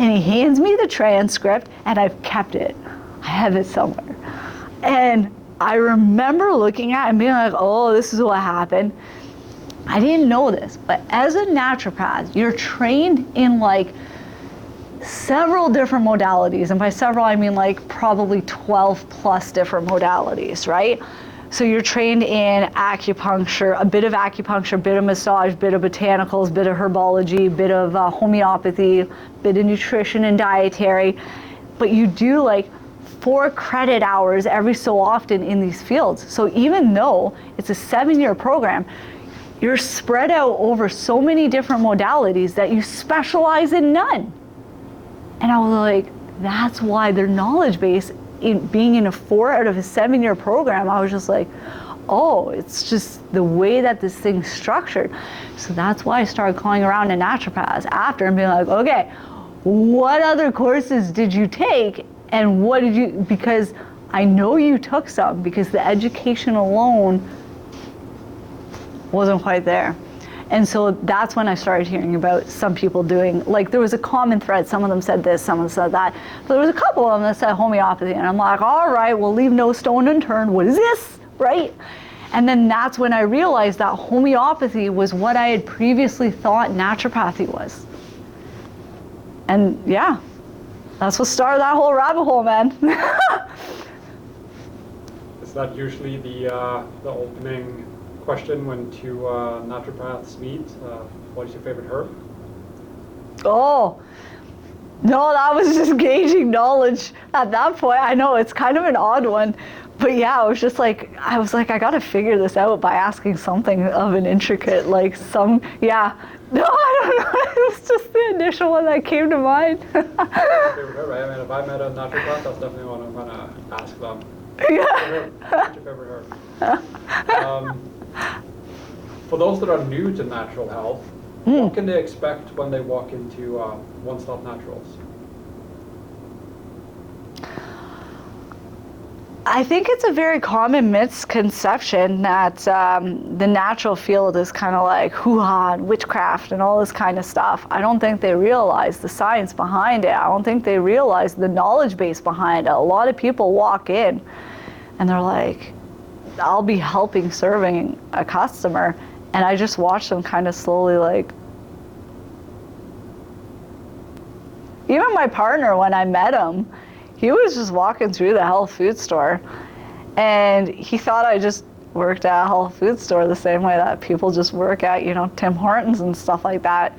and he hands me the transcript, and I've kept it. I have it somewhere. And I remember looking at it and being like, oh, this is what happened. I didn't know this, but as a naturopath, you're trained in like several different modalities, and by several I mean like probably 12 plus different modalities, right? So you're trained in acupuncture, a bit of massage, bit of botanicals, bit of herbology, bit of homeopathy, bit of nutrition and dietary, but you do like 4 credit hours every so often in these fields. So even though it's a 7-year program, you're spread out over so many different modalities that you specialize in none. And I was like, that's why their knowledge base, in being in a 4 out of a 7-year program, I was just like, oh, it's just the way that this thing's structured. So that's why I started calling around to naturopaths after and being like, okay, what other courses did you take? And what did you, because I know you took some, because the education alone wasn't quite there. And so that's when I started hearing about some people doing, like there was a common thread. Some of them said this, some of them said that. But there was a couple of them that said homeopathy. And I'm like, all right, we'll leave no stone unturned. What is this, right? And then that's when I realized that homeopathy was what I had previously thought naturopathy was. And yeah, that's what started that whole rabbit hole, man.
Is that usually the opening question when two naturopaths meet? What is your favorite herb?
Oh, no, that was just gauging knowledge at that point. I know it's kind of an odd one, but yeah, I was like, I gotta figure this out by asking something of an intricate, like yeah. No, I don't know. It was just the initial one that came to mind.
Favorite herb, right? I mean, if I met a naturopath, that's definitely what I'm gonna ask them.
Yeah.
What's your favorite herb? For those that are new to natural health, what can they expect when they walk into One Stop Naturals?
I think it's a very common misconception that the natural field is kind of like hoo-ha and witchcraft and all this kind of stuff. I don't think they realize the science behind it. I don't think they realize the knowledge base behind it. A lot of people walk in and they're like, I'll be serving a customer, and I just watch them kind of slowly, like, even my partner, when I met him, he was just walking through the health food store, and he thought I just worked at a health food store the same way that people just work at, Tim Hortons and stuff like that.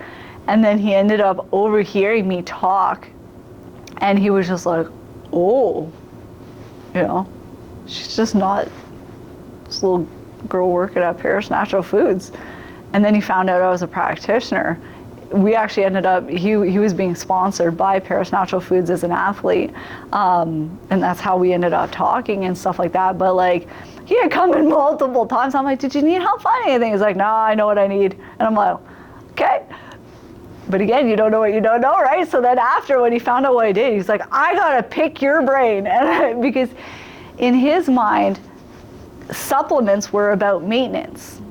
And then he ended up overhearing me talk, and he was just like, oh, she's just not this little girl working at Paris Natural Foods. And then he found out I was a practitioner. We actually ended up, he was being sponsored by Paris Natural Foods as an athlete. And that's how we ended up talking and stuff like that. But like, he had come in multiple times. I'm like, did you need help finding anything? He's like, no, I know what I need. And I'm like, okay. But again, you don't know what you don't know, right? So then after, when he found out what I did, he's like, I gotta pick your brain. And because in his mind, supplements were about maintenance,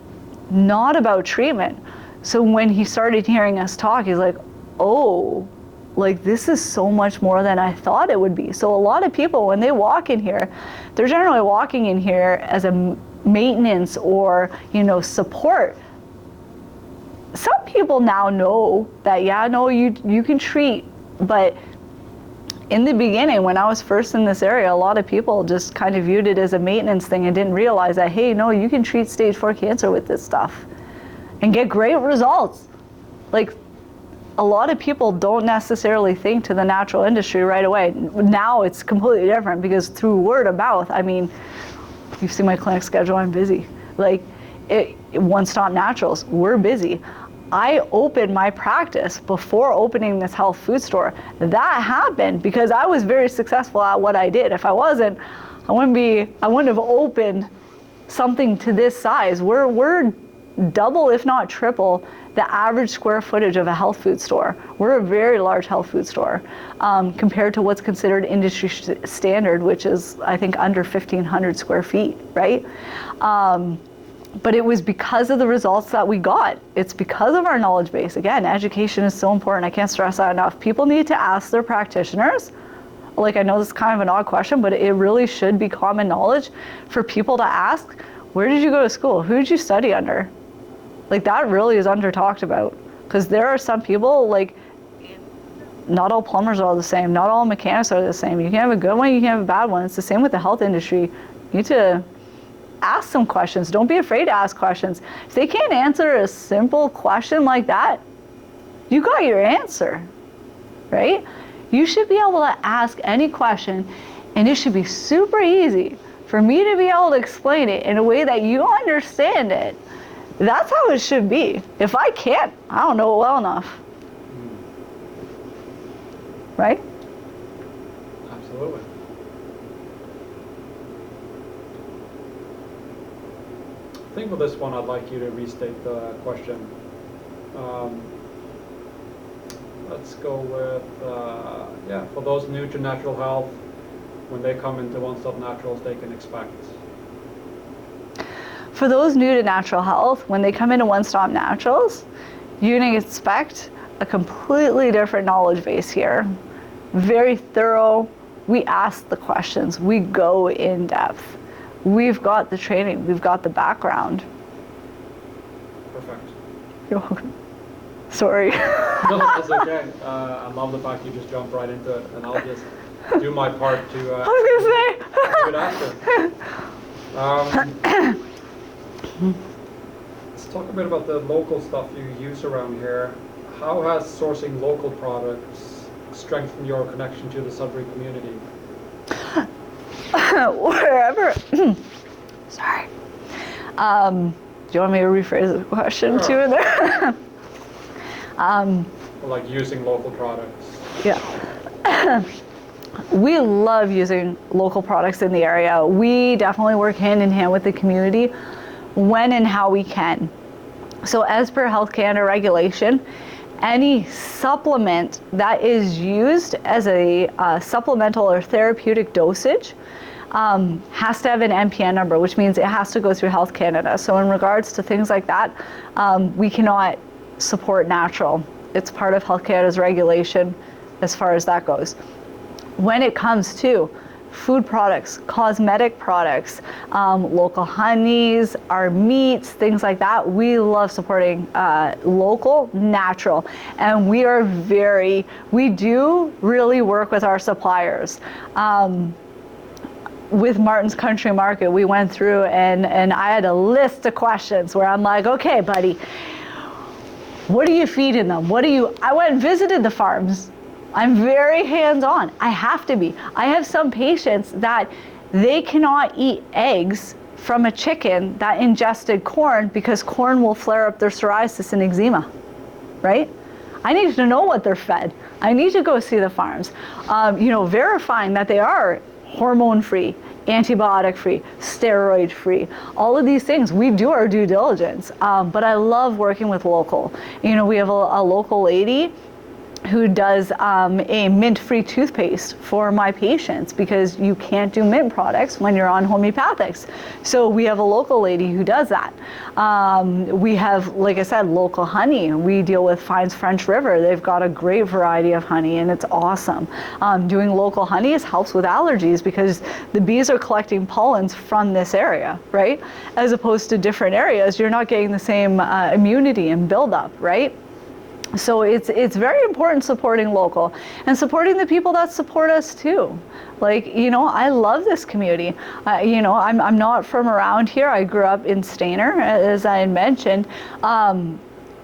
not about treatment. So when he started hearing us talk, he's like, oh, like this is so much more than I thought it would be. So a lot of people, when they walk in here, they're generally walking in here as a maintenance or, you know, support. Some people now know that, yeah, no, you can treat, but in the beginning, when I was first in this area, a lot of people just kind of viewed it as a maintenance thing and didn't realize that, hey, no, you can treat stage 4 cancer with this stuff and get great results. Like, a lot of people don't necessarily think to the natural industry right away. Now it's completely different because through word of mouth, I mean, you've seen my clinic schedule, I'm busy. Like, One Stop Naturals, we're busy. I opened my practice before opening this health food store. That happened because I was very successful at what I did. If I wasn't, I wouldn't have opened something to this size. We're double, if not triple, the average square footage of a health food store. We're a very large health food store compared to what's considered industry standard, which is, I think, under 1,500 square feet, right? But it was because of the results that we got. It's because of our knowledge base. Again, education is so important. I can't stress that enough. People need to ask their practitioners. Like, I know this is kind of an odd question, but it really should be common knowledge for people to ask, where did you go to school? Who did you study under? Like, that really is under talked about. Because there are some people, like, not all plumbers are all the same. Not all mechanics are the same. You can have a good one, you can have a bad one. It's the same with the health industry. You need to ask some questions. Don't be afraid to ask questions. If they can't answer a simple question like that, you got your answer, right? You should be able to ask any question, and it should be super easy for me to be able to explain it in a way that you understand it. That's how it should be. If I can't, I don't know it well enough. Right?
Absolutely. I think for this one, I'd like you to restate the question. Let's go with, for those new to natural health, when they come into One Stop Naturals, they can expect.
For those new to natural health, when they come into One Stop Naturals, you can expect a completely different knowledge base here. Very thorough. We ask the questions. We go in depth. We've got the training, we've got the background.
Perfect.
You're welcome. Sorry.
No, that's okay. I love the fact you just jumped right into it, and I'll just do my part to
I was
good answer. Let's talk a bit about the local stuff you use around here. How has sourcing local products strengthened your connection to the Sudbury community?
Wherever. Sorry. Do you want me to rephrase the question too in there?
Like using local products.
Yeah. We love using local products in the area. We definitely work hand in hand with the community when and how we can. So as per Health Canada regulation, any supplement that is used as a supplemental or therapeutic dosage has to have an NPN number, which means it has to go through Health Canada. So in regards to things like that, we cannot support natural. It's part of Health Canada's regulation as far as that goes. When it comes to food products, cosmetic products, local honeys, our meats, things like that, we love supporting local, natural. And we do really work with our suppliers. With Martin's Country Market, we went through and I had a list of questions where I'm like, okay, buddy, what are you feeding them? I went and visited the farms. I'm very hands-on. I have to be. I have some patients that they cannot eat eggs from a chicken that ingested corn because corn will flare up their psoriasis and eczema, right? I need to know what they're fed. I need to go see the farms, verifying that they are hormone-free, antibiotic free, steroid free, all of these things. We do our due diligence, but I love working with local. You know, we have a local lady who does a mint-free toothpaste for my patients because you can't do mint products when you're on homeopathics. So we have a local lady who does that. We have, like I said, local honey. We deal with Fines French River. They've got a great variety of honey and it's awesome. Doing local honey helps with allergies because the bees are collecting pollens from this area, right? As opposed to different areas, you're not getting the same immunity and buildup, right? So it's very important supporting local and supporting the people that support us too. Like, you know, I love this community. You know, I'm not from around here. I grew up in Stayner, as I had mentioned.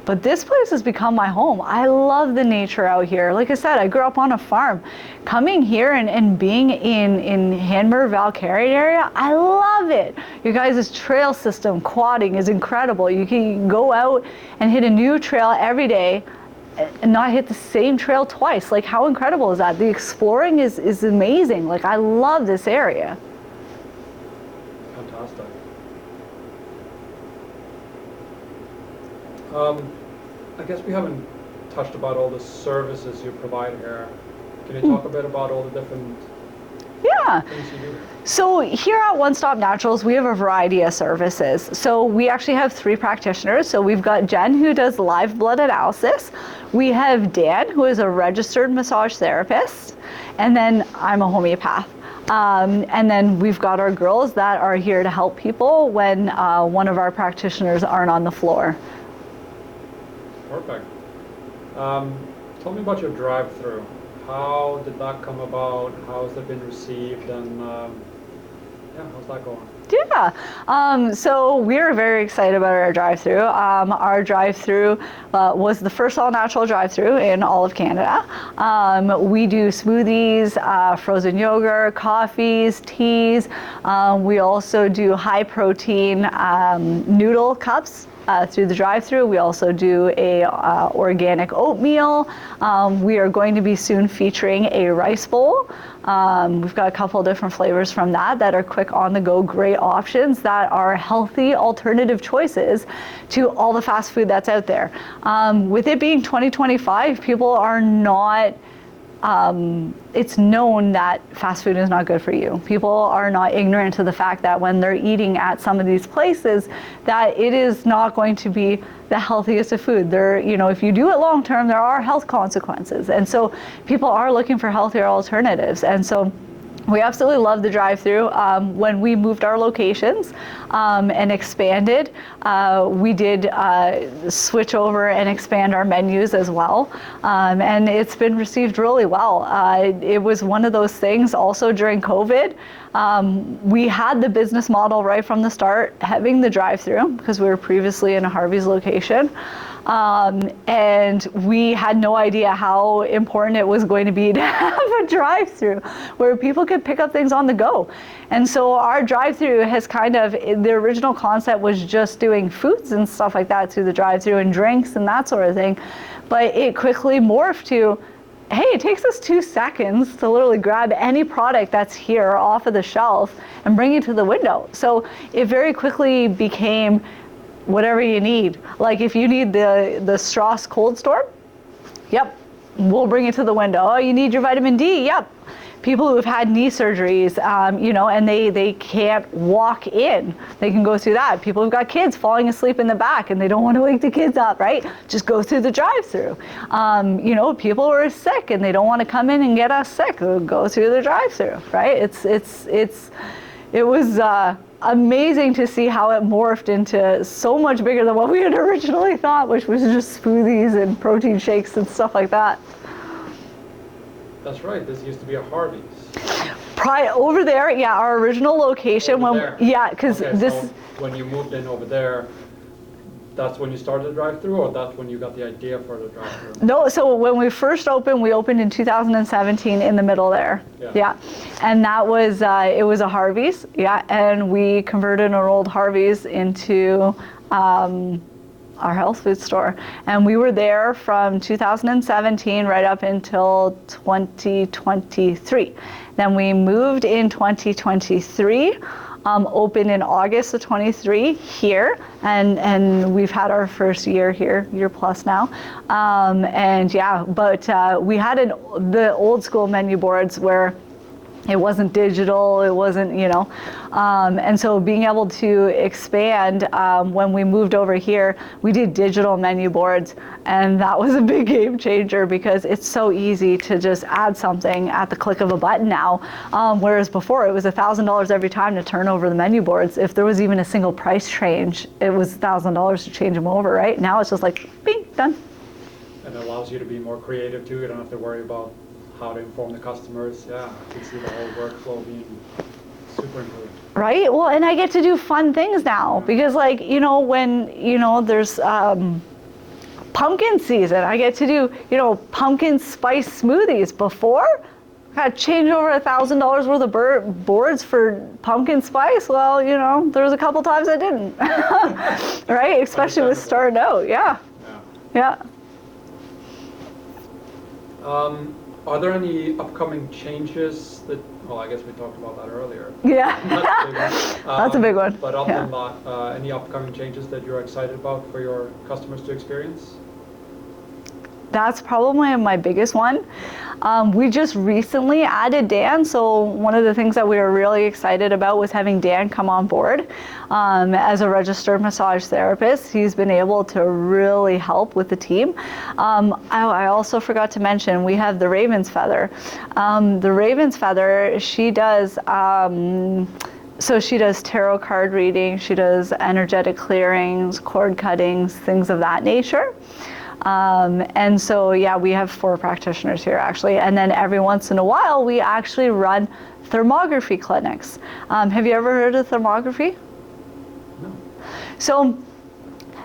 But this place has become my home. I love the nature out here. Like I said, I grew up on a farm. Coming here and being in Hanmer, Valcarrier area, I love it. You guys' trail system, quadding is incredible. You can go out and hit a new trail every day and not hit the same trail twice. Like, how incredible is that? The exploring is amazing. Like, I love this area.
Fantastic. I guess we haven't touched about all the services you provide here. Can you talk a bit about all the different things you do?
So here at One Stop Naturals, we have a variety of services. So we actually have 3 practitioners. So we've got Jen, who does live blood analysis. We have Dan, who is a registered massage therapist. And then I'm a homeopath. And then we've got our girls that are here to help people when one of our practitioners aren't on the floor.
Perfect. Tell me about your drive-through. How did that come about? How has it been received? And how's that going?
Yeah, so we're very excited about our drive-through. Our drive-through was the first all-natural drive-through in all of Canada. We do smoothies, frozen yogurt, coffees, teas. We also do high-protein noodle cups. Through the drive-through. We also do a organic oatmeal. We are going to be soon featuring a rice bowl. We've got a couple of different flavors from that are quick on the go, great options that are healthy alternative choices to all the fast food that's out there. With it being 2025, people are not it's known that fast food is not good for you. People are not ignorant to the fact that when they're eating at some of these places, that it is not going to be the healthiest of food. There, you know, if you do it long term, there are health consequences. And so people are looking for healthier alternatives. And so we absolutely love the drive-through. When we moved our locations and expanded, we did switch over and expand our menus as well. And it's been received really well. It was one of those things also during COVID. We had the business model right from the start, having the drive-through because we were previously in a Harvey's location. And we had no idea how important it was going to be to have a drive-through where people could pick up things on the go. And so our drive-through has kind of, the original concept was just doing foods and stuff like that through the drive-through and drinks and that sort of thing. But it quickly morphed to, hey, it takes us 2 seconds to literally grab any product that's here off of the shelf and bring it to the window. So it very quickly became whatever you need. Like if you need the Strauss cold storm, yep, we'll bring it to the window. Oh, you need your vitamin D, yep. People who have had knee surgeries, you know, and they can't walk in, they can go through that. People who've got kids falling asleep in the back and they don't want to wake the kids up, right? Just go through the drive-through. You know, people who are sick and they don't want to come in and get us sick, go through the drive-through, right? It was amazing to see how it morphed into so much bigger than what we had originally thought, which was just smoothies and protein shakes and stuff like that.
That's right. This used to be a Harvey's.
Over there, yeah, our original location. Because
okay,
this.
So when you moved in over there, that's when you started the drive-through, or that's when you got the idea for the drive-through?
No, so when we first opened, we opened in 2017 in the middle there. Yeah. And that was, it was a Harvey's, yeah, and we converted an old Harvey's into our health food store. And we were there from 2017 right up until 2023. Then we moved in 2023, opened in August of 23 here, and we've had our first year here, year plus now. And yeah, but we had the old school menu boards where it wasn't digital, it wasn't, and so being able to expand, when we moved over here, we did digital menu boards, and that was a big game changer because it's so easy to just add something at the click of a button now, whereas before it was $1,000 every time to turn over the menu boards. If there was even a single price change, it was $1,000 to change them over, right? Now it's just like, bing, done.
And it allows you to be more creative too. You don't have to worry about how to inform the customers. Yeah, I can see the whole workflow being super improved.
Right? Well, and I get to do fun things now because when, there's pumpkin season, I get to do, pumpkin spice smoothies. Before, I had to change over $1,000 worth of boards for pumpkin spice. Well, there was a couple times I didn't, right? Especially with starting out. Yeah.
Are there any upcoming changes that, well, I guess we talked about that earlier.
Yeah.
That's
a big one.
But other than that, any upcoming changes that you're excited about for your customers to experience?
That's probably my biggest one. We just recently added Dan, so one of the things that we were really excited about was having Dan come on board as a registered massage therapist. He's been able to really help with the team. I also forgot to mention, we have the Raven's Feather. The Raven's Feather, she does so she does tarot card reading, she does energetic clearings, cord cuttings, things of that nature. And so, yeah, we have 4 practitioners here actually. And then every once in a while, we actually run thermography clinics. Have you ever heard of thermography?
No.
So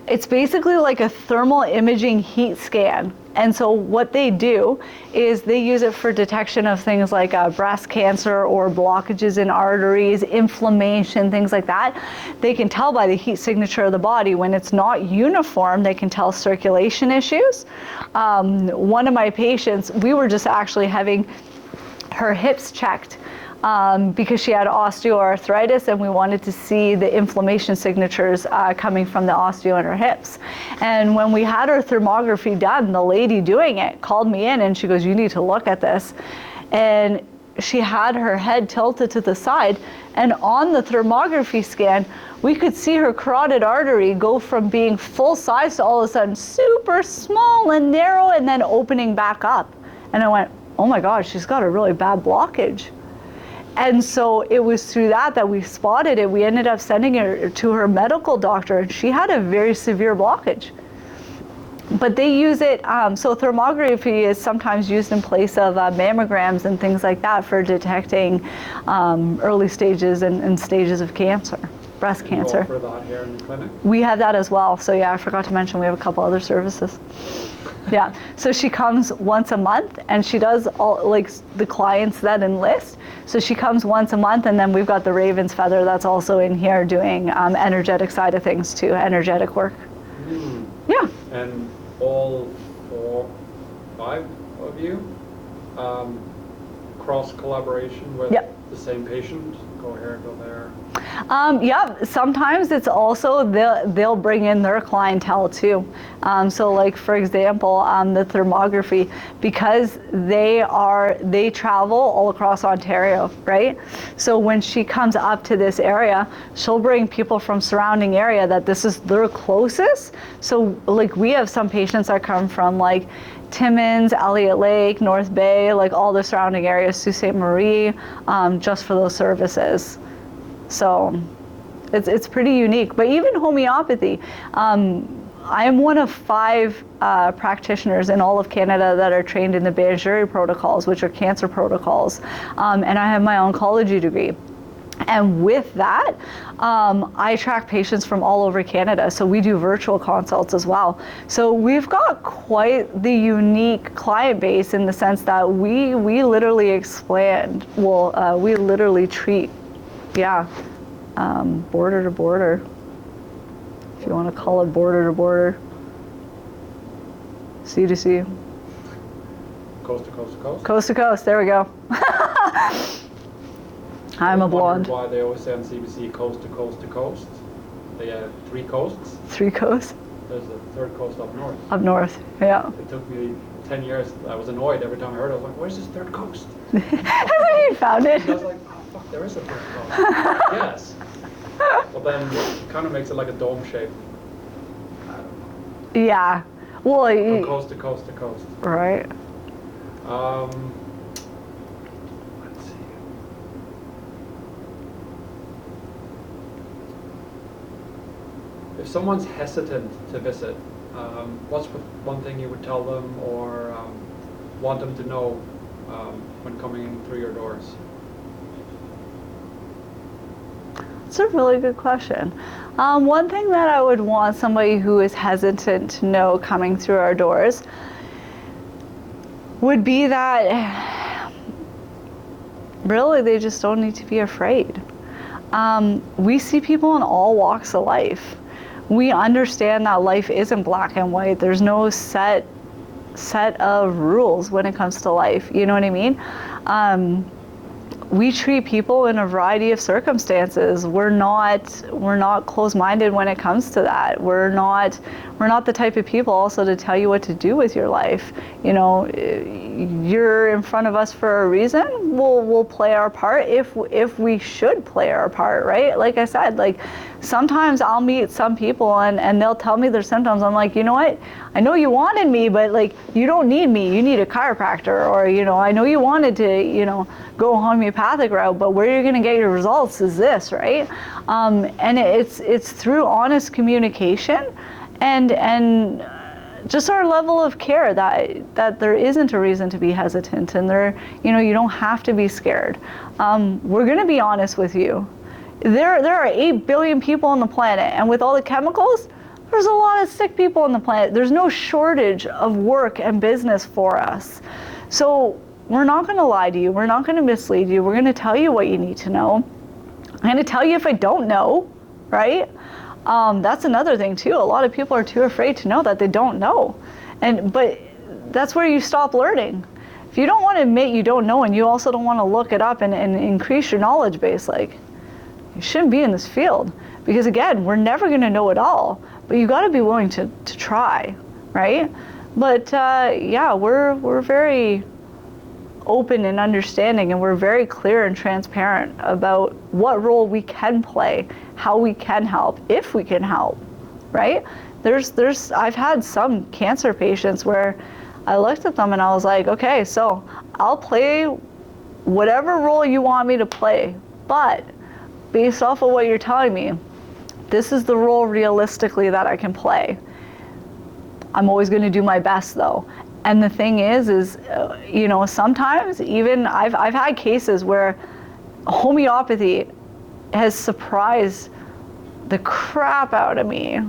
it's basically like a thermal imaging heat scan. And so what they do is they use it for detection of things like breast cancer or blockages in arteries, inflammation, things like that. They can tell by the heat signature of the body when it's not uniform. They can tell circulation issues. One of my patients, we were just actually having her hips checked because she had osteoarthritis, and we wanted to see the inflammation signatures coming from the osteo in her hips. And when we had her thermography done, the lady doing it called me in and she goes, "You need to look at this." And she had her head tilted to the side, and on the thermography scan, we could see her carotid artery go from being full size to all of a sudden super small and narrow and then opening back up. And I went, oh my God, she's got a really bad blockage. And so it was through that we spotted it. We ended up sending her to her medical doctor, and she had a very severe blockage. But they use it, so thermography is sometimes used in place of mammograms and things like that for detecting early stages and stages of cancer, breast cancer.
You offer that here in the clinic?
We have that as well. So yeah, I forgot to mention we have a couple other services. Yeah, so she comes once a month, and she does all like the clients that enlist. So she comes once a month, and then we've got the Raven's Feather that's also in here doing energetic side of things too, energetic work. Yeah.
And all 5 of you cross collaboration with the same patient? Go here, go there.
Yeah, sometimes it's also they'll bring in their clientele too. So like for example, the thermography, because they travel all across Ontario, right? So when she comes up to this area, she'll bring people from surrounding area that this is their closest. So like we have some patients that come from like Timmins, Elliott Lake, North Bay, like all the surrounding areas, Sault Ste. Marie, just for those services. So it's pretty unique. But even homeopathy, I am one of 5 practitioners in all of Canada that are trained in the Banjuri protocols, which are cancer protocols, and I have my oncology degree. And with that, I track patients from all over Canada. So we do virtual consults as well. So we've got quite the unique client base in the sense that we literally expand, we literally treat, border to border, if you want to call it border to border. Sea to sea.
Coast to coast to coast.
Coast to coast. There we go. I'm a blonde.
Why they always say on CBC coast to coast to coast. They have 3 coasts.
3 coasts.
There's a 3rd coast up north.
Up north. Yeah.
It took me 10 years. I was annoyed every time I heard it. I was like, where's this 3rd coast?
Haven't you found it?
And I was like, oh fuck, there is a 3rd coast. Yes. But then it kind of makes it like a dome shape. I don't know.
Yeah. Well,
From coast to coast to coast.
right.
Let's see. If someone's hesitant to visit, what's one thing you would tell them or want them to know when coming in through your doors?
It's a really good question. One thing that I would want somebody who is hesitant to know coming through our doors would be that really they just don't need to be afraid. We see people in all walks of life. We understand that life isn't black and white. There's no set of rules when it comes to life. You know what I mean? We treat people in a variety of circumstances. We're not closed-minded when it comes to that. We're not the type of people also to tell you what to do with your life. You know, you're in front of us for a reason. We'll play our part if we should play our part, right? Like I said, like sometimes I'll meet some people and they'll tell me their symptoms. I'm like, you know what? I know you wanted me, but like you don't need me. You need a chiropractor, or you know, I know you wanted to, you know, go homeopathic route, but where you're going to get your results is this, right? And it's through honest communication and just our level of care that there isn't a reason to be hesitant, and you know, you don't have to be scared. We're going to be honest with you. There are 8 billion people on the planet, and with all the chemicals, there's a lot of sick people on the planet. There's no shortage of work and business for us. So we're not going to lie to you. We're not going to mislead you. We're going to tell you what you need to know. I'm going to tell you if I don't know, right? That's another thing too. A lot of people are too afraid to know that they don't know. But that's where you stop learning. If you don't want to admit you don't know, and you also don't want to look it up and increase your knowledge base, like, you shouldn't be in this field. Because again, we're never going to know it all, but you got to be willing to try, right? But yeah, we're very open and understanding, and we're very clear and transparent about what role we can play, how we can help, if we can help, right? I've had some cancer patients where I looked at them and I was like, okay, so I'll play whatever role you want me to play, but based off of what you're telling me, this is the role realistically that I can play. I'm always going to do my best though. And the thing is you know, sometimes even I've had cases where homeopathy has surprised the crap out of me.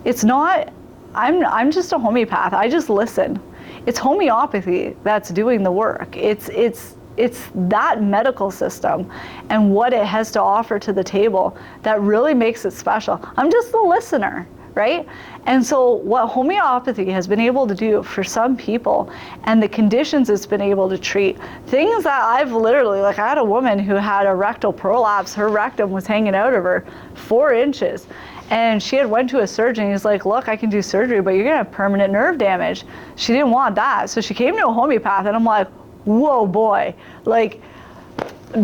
It's not, I'm just a homeopath. I just listen. It's homeopathy that's doing the work. It's that medical system and what it has to offer to the table that really makes it special. I'm just the listener, right? And so what homeopathy has been able to do for some people, and the conditions it's been able to treat, things that I've literally, like I had a woman who had a rectal prolapse. Her rectum was hanging out of her 4 inches. And she had went to a surgeon. He's like, look, I can do surgery, but you're gonna have permanent nerve damage. She didn't want that. So she came to a homeopath, and I'm like, whoa, boy, like,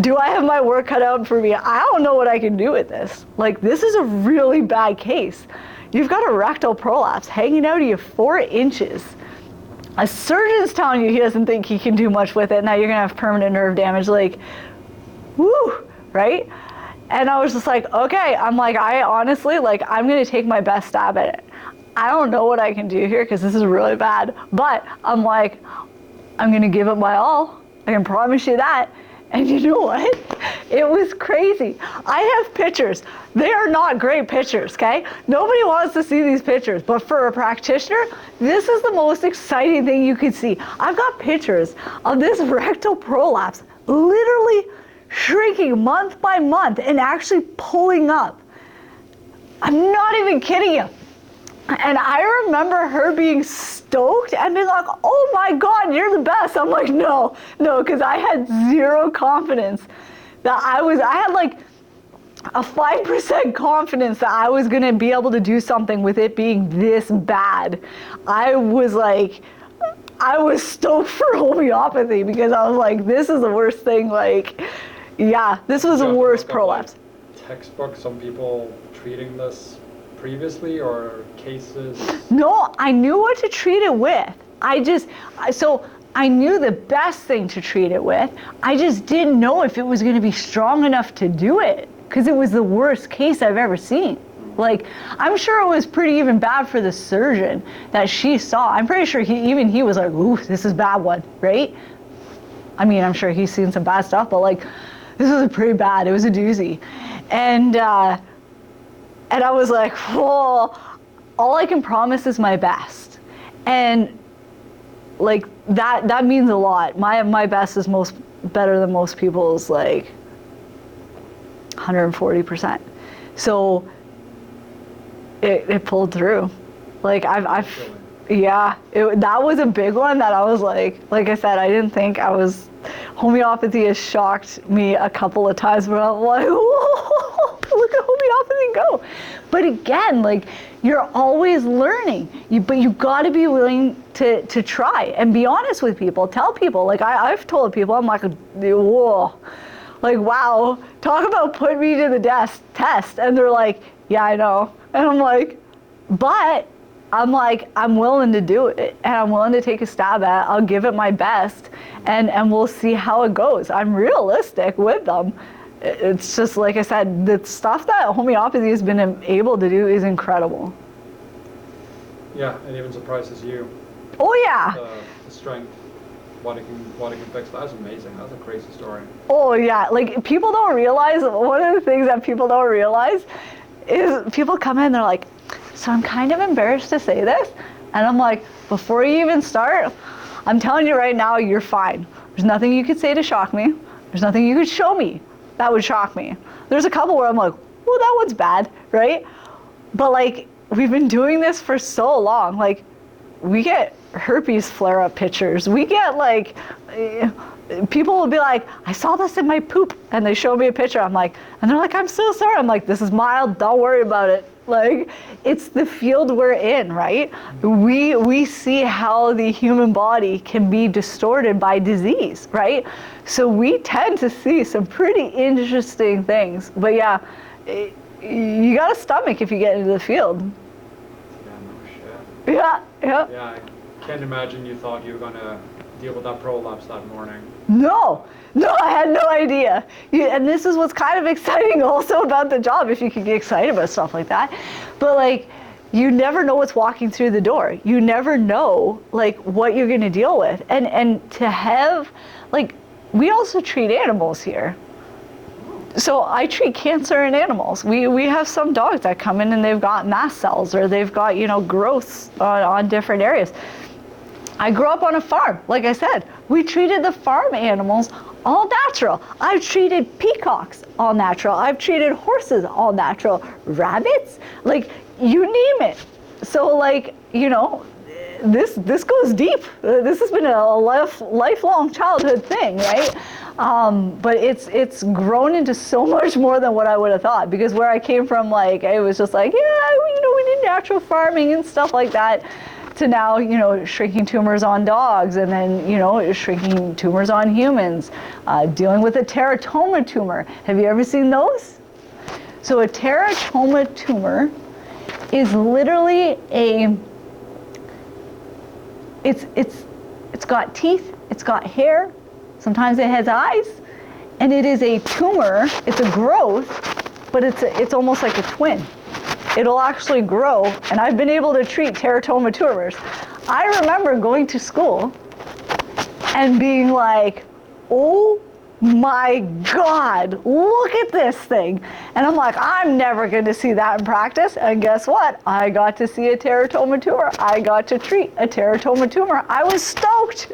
do I have my work cut out for me? I don't know what I can do with this. Like, this is a really bad case. You've got a rectal prolapse hanging out of you 4 inches. A surgeon's telling you he doesn't think he can do much with it. Now you're gonna have permanent nerve damage. Like, woo, right? And I was just like, okay. I'm like, I honestly, like, I'm gonna take my best stab at it. I don't know what I can do here because this is really bad. But I'm like, I'm gonna give it my all. I can promise you that. And you know what? It was crazy. I have pictures. They are not great pictures, okay? Nobody wants to see these pictures, but for a practitioner, this is the most exciting thing you could see. I've got pictures of this rectal prolapse literally shrinking month by month and actually pulling up. I'm not even kidding you. And I remember her being stoked and being like, oh my God, you're the best. I'm like, no, because I had zero confidence that I had like a 5% confidence that I was gonna be able to do something with it being this bad. I was stoked for homeopathy because I was like, this is the worst thing. Like, yeah, this was the worst prolapse.
Textbook, some people treating this previously or cases?
No, I knew what to treat it with. So I knew the best thing to treat it with. I just didn't know if it was going to be strong enough to do it because it was the worst case I've ever seen. Like, I'm sure it was pretty even bad for the surgeon that she saw. I'm pretty sure he was like, ooh, this is a bad one, right? I mean, I'm sure he's seen some bad stuff, but like, this was pretty bad. It was a doozy. And I was like, well, all I can promise is my best. And like, that means a lot. My best is better than most people's, like 140%. So it pulled through. Like that was a big one that I was like I said, I didn't think homeopathy has shocked me a couple of times where I'm like, whoa, look at homeopathy go. But again, like, you're always learning, but you gotta be willing to try and be honest with people, tell people, like I've told people, I'm like, whoa, like, wow, talk about put me to the test. And they're like, yeah, I know. And I'm like, but I'm willing to do it and I'm willing to take a stab at it. I'll give it my best and we'll see how it goes. I'm realistic with them. It's just, like I said, the stuff that homeopathy has been able to do is incredible.
Yeah, it even surprises you.
Oh yeah.
The strength, what it can fix. That's amazing. That's a crazy story.
Oh yeah, like, people don't realize, one of the things that people don't realize is people come in, they're like, so I'm kind of embarrassed to say this. And I'm like, before you even start, I'm telling you right now, you're fine. There's nothing you could say to shock me. There's nothing you could show me that would shock me. There's a couple where I'm like, well, that one's bad, right? But like, we've been doing this for so long. Like, we get herpes flare-up pictures. We get like, people will be like, I saw this in my poop, and they show me a picture. I'm like, and they're like, I'm so sorry. I'm like, this is mild, don't worry about it. Like, it's the field we're in, right? We see how the human body can be distorted by disease, right? So we tend to see some pretty interesting things. But yeah, you got a stomach if you get into the field.
Yeah, no shit.
Yeah.
Yeah, I can't imagine you thought you were gonna deal with that prolapse that morning.
No, I had no idea. And this is what's kind of exciting also about the job, if you can get excited about stuff like that. But like, you never know what's walking through the door. You never know like what you're gonna deal with. And to have, like, we also treat animals here. So I treat cancer in animals. We have some dogs that come in and they've got mast cells or they've got, growths on different areas. I grew up on a farm, like I said. We treated the farm animals all natural. I've treated peacocks all natural. I've treated horses all natural. Rabbits, like, you name it. So like, this goes deep. This has been a lifelong childhood thing, right? But it's grown into so much more than what I would have thought, because where I came from, like, it was just like, yeah, we did natural farming and stuff like that, to now, shrinking tumors on dogs, and then, shrinking tumors on humans, dealing with a teratoma tumor. Have you ever seen those? So a teratoma tumor is literally it's got teeth, it's got hair, sometimes it has eyes, and it is a tumor. It's a growth, but it's almost like a twin. It'll actually grow, and I've been able to treat teratoma tumors. I remember going to school and being like, oh my God, look at this thing. And I'm like, I'm never going to see that in practice. And guess what? I got to see a teratoma tumor. I got to treat a teratoma tumor. I was stoked.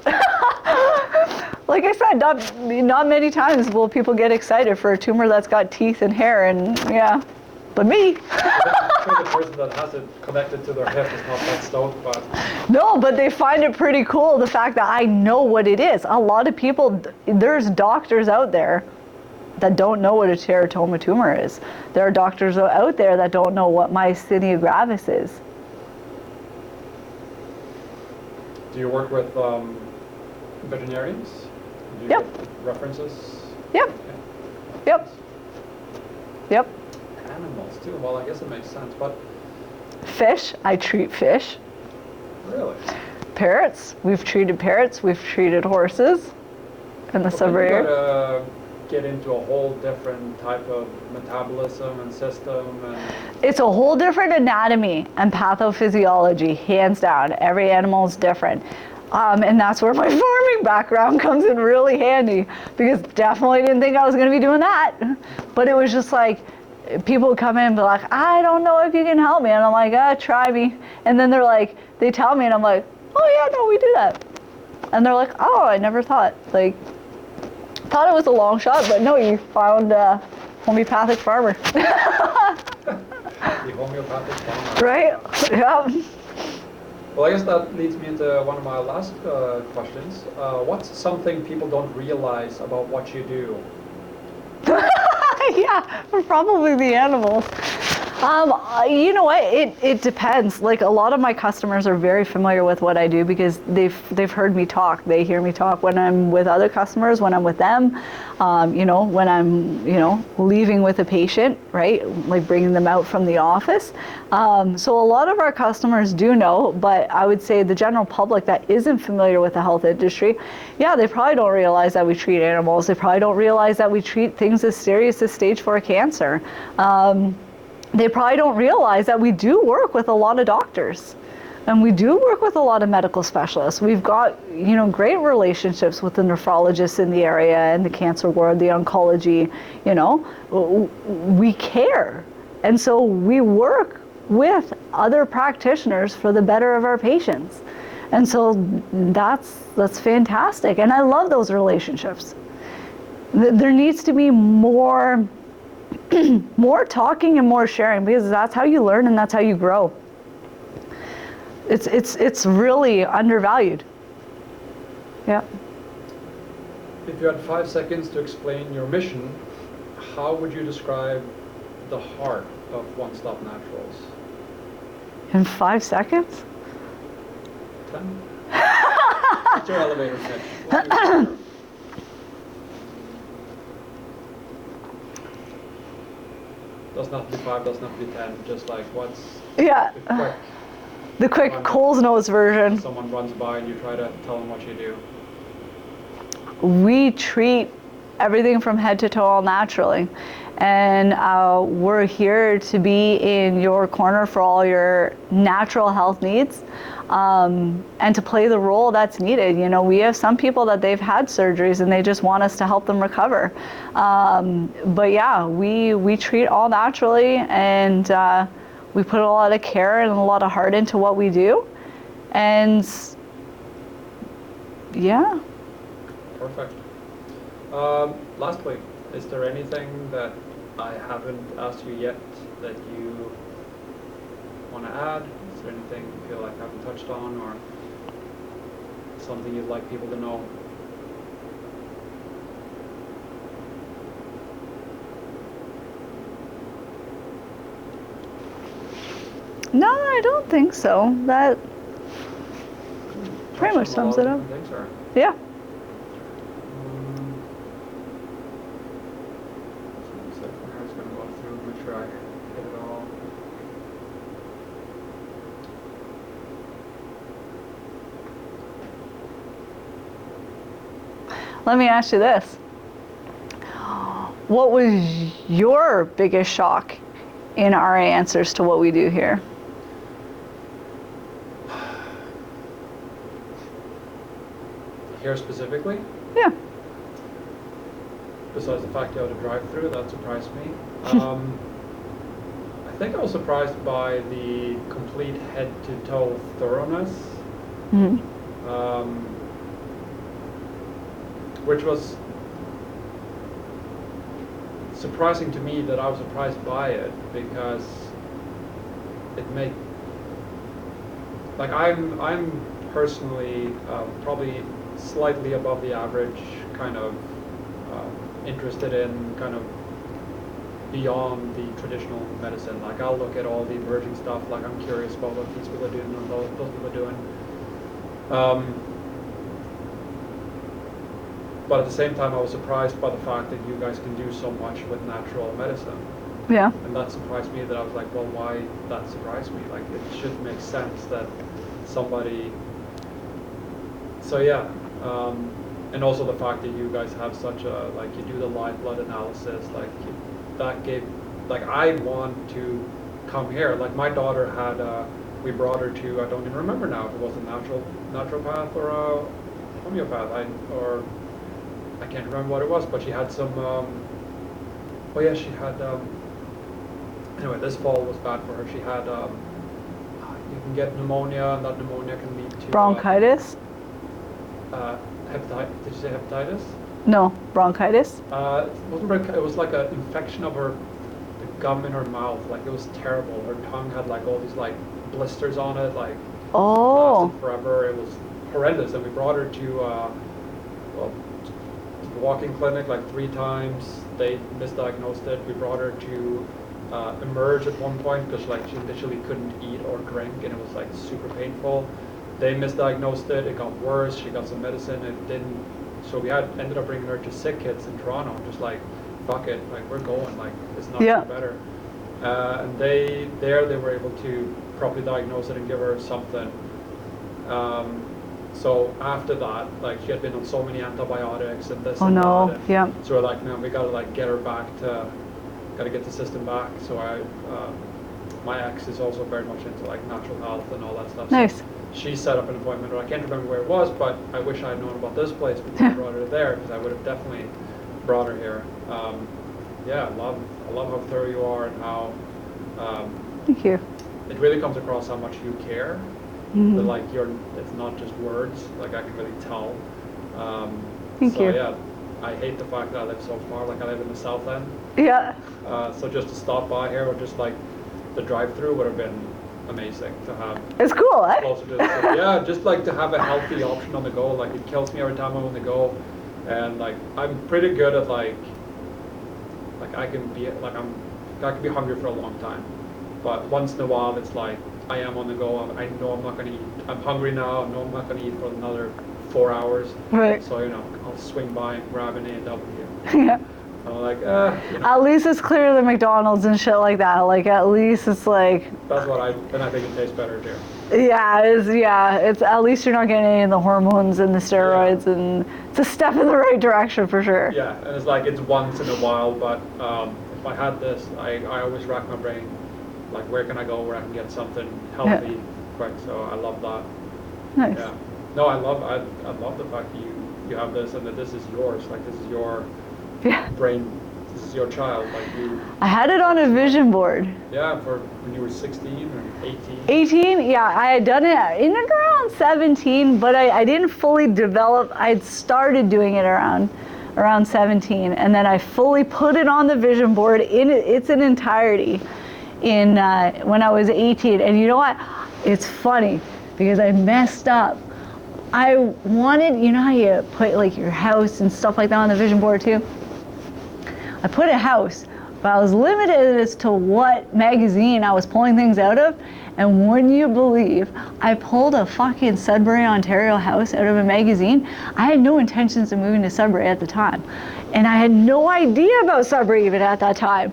Like I said, not many times will people get excited for a tumor that's got teeth and hair, and yeah, but me.
the person that has it connected to their hip is not that stoked, but
No, but they find it pretty cool, the fact that I know what it is. A lot of people, there's doctors out there that don't know what a teratoma tumor is. There are doctors out there that don't know what myasthenia gravis is.
do you work with veterinarians? Do you
Yep.
get references?
Yep,
Okay.
yep, yep.
Animals too. Well, I guess it makes sense, but
Fish, I treat fish.
really,
Parrots, we've treated parrots, we've treated horses in the
well, then
Sudbury
you
area.
gotta get into a whole different type of metabolism and system, and
It's a whole different anatomy and pathophysiology, hands down. Every animal is different. And that's where my farming background comes in really handy, because definitely didn't think I was going to be doing that. But it was just like, people would come in and be like, I don't know if you can help me. And I'm like, try me. And then they're like, they tell me and I'm like, oh yeah, no, we do that. And they're like, oh, I never thought. Like, thought it was a long shot, but no, you found a homeopathic farmer.
the homeopathic farmer.
Right? Yeah.
Well, I guess that leads me into one of my last questions. What's something people don't realize about what you do?
Yeah, probably the animals. You know what? It depends. Like, a lot of my customers are very familiar with what I do because they've heard me talk. They hear me talk when I'm with other customers, when I'm with them. You know, when I'm leaving with a patient, right? Like bringing them out from the office. So a lot of our customers do know, but I would say the general public that isn't familiar with the health industry, yeah, they probably don't realize that we treat animals. They probably don't realize that we treat things as serious as stage 4 cancer. They probably don't realize that we do work with a lot of doctors, and we do work with a lot of medical specialists. We've got, great relationships with the nephrologists in the area and the cancer ward, the oncology, we care. And so we work with other practitioners for the better of our patients. And so that's fantastic. And I love those relationships. There needs to be more talking and more sharing, because that's how you learn and that's how you grow. It's really undervalued. Yeah.
If you had 5 seconds to explain your mission, how would you describe the heart of One Stop Naturals?
In 5 seconds?
10? What's your elevator pitch? Doesn't have to be 5, doesn't have to be 10, just like what's
Yeah.
the quick
The quick
Run.
Coles Nose version.
someone runs by and you try to tell them what you do.
We treat everything from head to toe all naturally. And we're here to be in your corner for all your natural health needs, and to play the role that's needed. We have some people that they've had surgeries and they just want us to help them recover. But yeah, we treat all naturally, and we put a lot of care and a lot of heart into what we do. And yeah.
Perfect. Lastly, is there anything that I haven't asked you yet that you want to add? Is there anything you feel like I haven't touched on, or something you'd like people to know?
No, I don't think so. That pretty much
Touched on a lot
sums it
of
up.
different things, or?
Yeah.
So I'm just gonna go through, make sure I hit it all.
Let me ask you this. What was your biggest shock in our answers to what we do here?
Here specifically,
Yeah.
besides the fact you had a drive-through, that surprised me. I think I was surprised by the complete head-to-toe thoroughness,
Mhm.
which was surprising to me that I was surprised by it, because it make, like I'm personally probably slightly above the average, kind of interested in kind of beyond the traditional medicine. Like I'll look at all the emerging stuff, like I'm curious about what these people are doing and those people are doing. But at the same time, I was surprised by the fact that you guys can do so much with natural medicine.
Yeah.
And that surprised me, that I was like, well, why that surprised me? Like, it should make sense that somebody... So yeah, and also the fact that you guys have such a, like, you do the live blood analysis, like, that gave, like, I want to come here. Like, my daughter had, we brought her to, I don't even remember now if it was a naturopath or a homeopath, I can't remember what it was, but she had some, oh yeah, she had, anyway, this fall was bad for her. She had, you can get pneumonia, and that pneumonia can lead to...
Bronchitis?
Hepatitis, did you say hepatitis?
No, bronchitis?
It was like an infection of the gum in her mouth. Like, it was terrible. Her tongue had like all these like blisters on it, like lasted forever. It was horrendous. And we brought her to the walking clinic like 3 times. They misdiagnosed it. We brought her to Emerge at one point because like she literally couldn't eat or drink, and it was like super painful. They misdiagnosed it. It got worse. She got some medicine. It didn't. So we ended up bringing her to Sick Kids in Toronto. Just like, fuck it, like we're going. Like it's not better. And they were able to properly diagnose it and give her something. So after that, like she had been on so many antibiotics and this and that. And so we're like, man, we gotta like get her back to, gotta get the system back. So my ex is also very much into like natural health and all that stuff.
Nice.
So she set up an appointment, or I can't remember where it was, but I wish I had known about this place before I brought her there, because I would have definitely brought her here. Yeah, I love how thorough you are, and how
thank you.
It really comes across how much you care.
Mm-hmm.
That like it's not just words. Like I can really tell.
Thank you.
Yeah, I hate the fact that I live so far. Like I live in the South End.
Yeah.
So just to stop by here, or just like the drive-through, would have been amazing to have.
It's cool, eh?
Closer to the city. Yeah, just like to have a healthy option on the go. Like it kills me every time I'm on the go, and like I'm pretty good at like I can be hungry for a long time, but once in a while it's like I am on the go. I know I'm not going to eat. I'm hungry now. I know I'm not going to eat for another 4 hours.
Right.
So I'll swing by and grab an A&W.
Yeah.
I'm like,
At least it's clearer than McDonald's and shit like that. Like at least it's like.
That's what I think it tastes better too.
Yeah, it's at least you're not getting any of the hormones and the steroids, and it's a step in the right direction for sure.
Yeah, and it's like it's once in a while, but if I had this, I always rack my brain, like where can I go where I can get something healthy quick. So I love that.
Nice.
Yeah. No, I love the fact that you have this, and that this is yours. Like this is your brain. This is your child. Like you.
I had it on a vision board.
Yeah, for when you were 16 or 18.
18, yeah, I had done it in around 17, but I didn't fully develop. I'd started doing it around 17, and then I fully put it on the vision board in its entirety in when I was 18. And you know what? It's funny because I messed up. I wanted, you know how you put like your house and stuff like that on the vision board too? I put a house, but I was limited as to what magazine I was pulling things out of. And wouldn't you believe, I pulled a fucking Sudbury, Ontario house out of a magazine. I had no intentions of moving to Sudbury at the time. And I had no idea about Sudbury even at that time.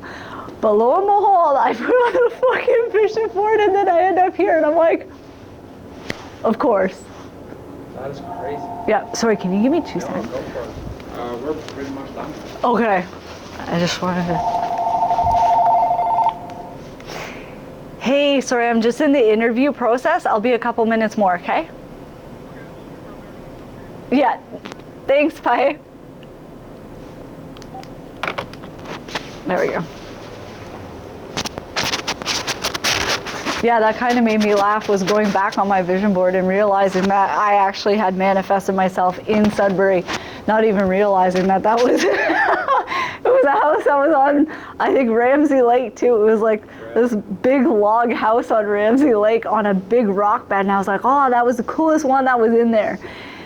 But lo and behold, I put on the fucking vision board, and then I end up here, and I'm like, of course.
That is crazy.
Yeah, sorry, can you give me 2 seconds?
Go for it. We're pretty much done.
Okay. I just wanted to... Hey, sorry, I'm just in the interview process. I'll be a couple minutes more, okay? Yeah. Thanks, bye. There we go. Yeah, that kind of made me laugh, was going back on my vision board and realizing that I actually had manifested myself in Sudbury, not even realizing that was it was a house that was on, I think, Ramsey Lake too. It was like this big log house on Ramsey Lake on a big rock bed, and I was like, oh, that was the coolest one that was in there.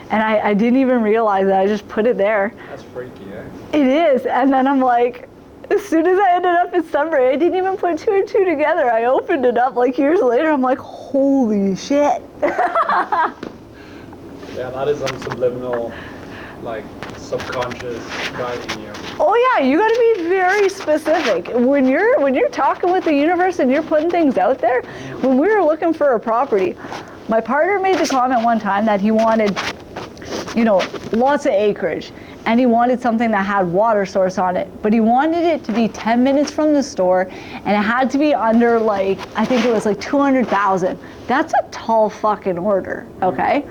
And I didn't even realize that. I just put it there.
That's freaky, eh?
It is. And then I'm like, as soon as I ended up in Sunbury, I didn't even put 2 and 2 together. I opened it up like years later. I'm like, holy shit.
Yeah, that is some subliminal, like, subconscious guiding you.
Oh yeah, you got to be very specific when you're talking with the universe and you're putting things out there. When we were looking for a property, my partner made the comment one time that he wanted, lots of acreage, and he wanted something that had water source on it, but he wanted it to be 10 minutes from the store, and it had to be under, like, I think it was like 200,000. That's a tall fucking order, okay?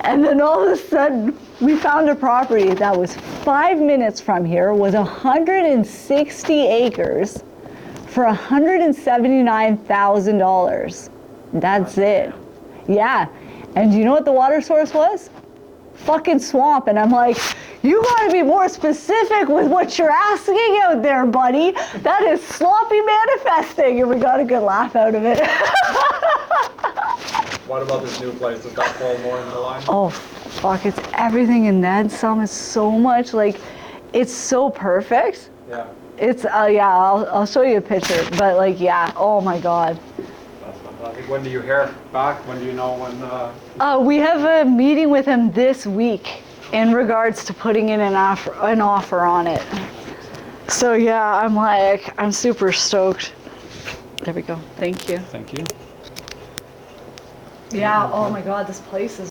And then all of a sudden, we found a property that was 5 minutes from here, was 160 acres for $179,000. That's it. Yeah. And do you know what the water source was? Fucking swamp. And I'm like, you gotta be more specific with what you're asking out there, buddy. That is sloppy manifesting. And we got a good laugh out of it.
What about this new place? Does that fall more in the line?
Oh, fuck, it's everything and then some. It's so much, like, it's so perfect.
Yeah.
It's, yeah, I'll show you a picture. But, like, yeah, oh my God.
That's fantastic. When do you hear back? When do you know when?
We have a meeting with him this week in regards to putting in an offer on it. So, yeah, I'm super stoked. There we go. Thank you.
Thank you.
Yeah, oh my God, this place is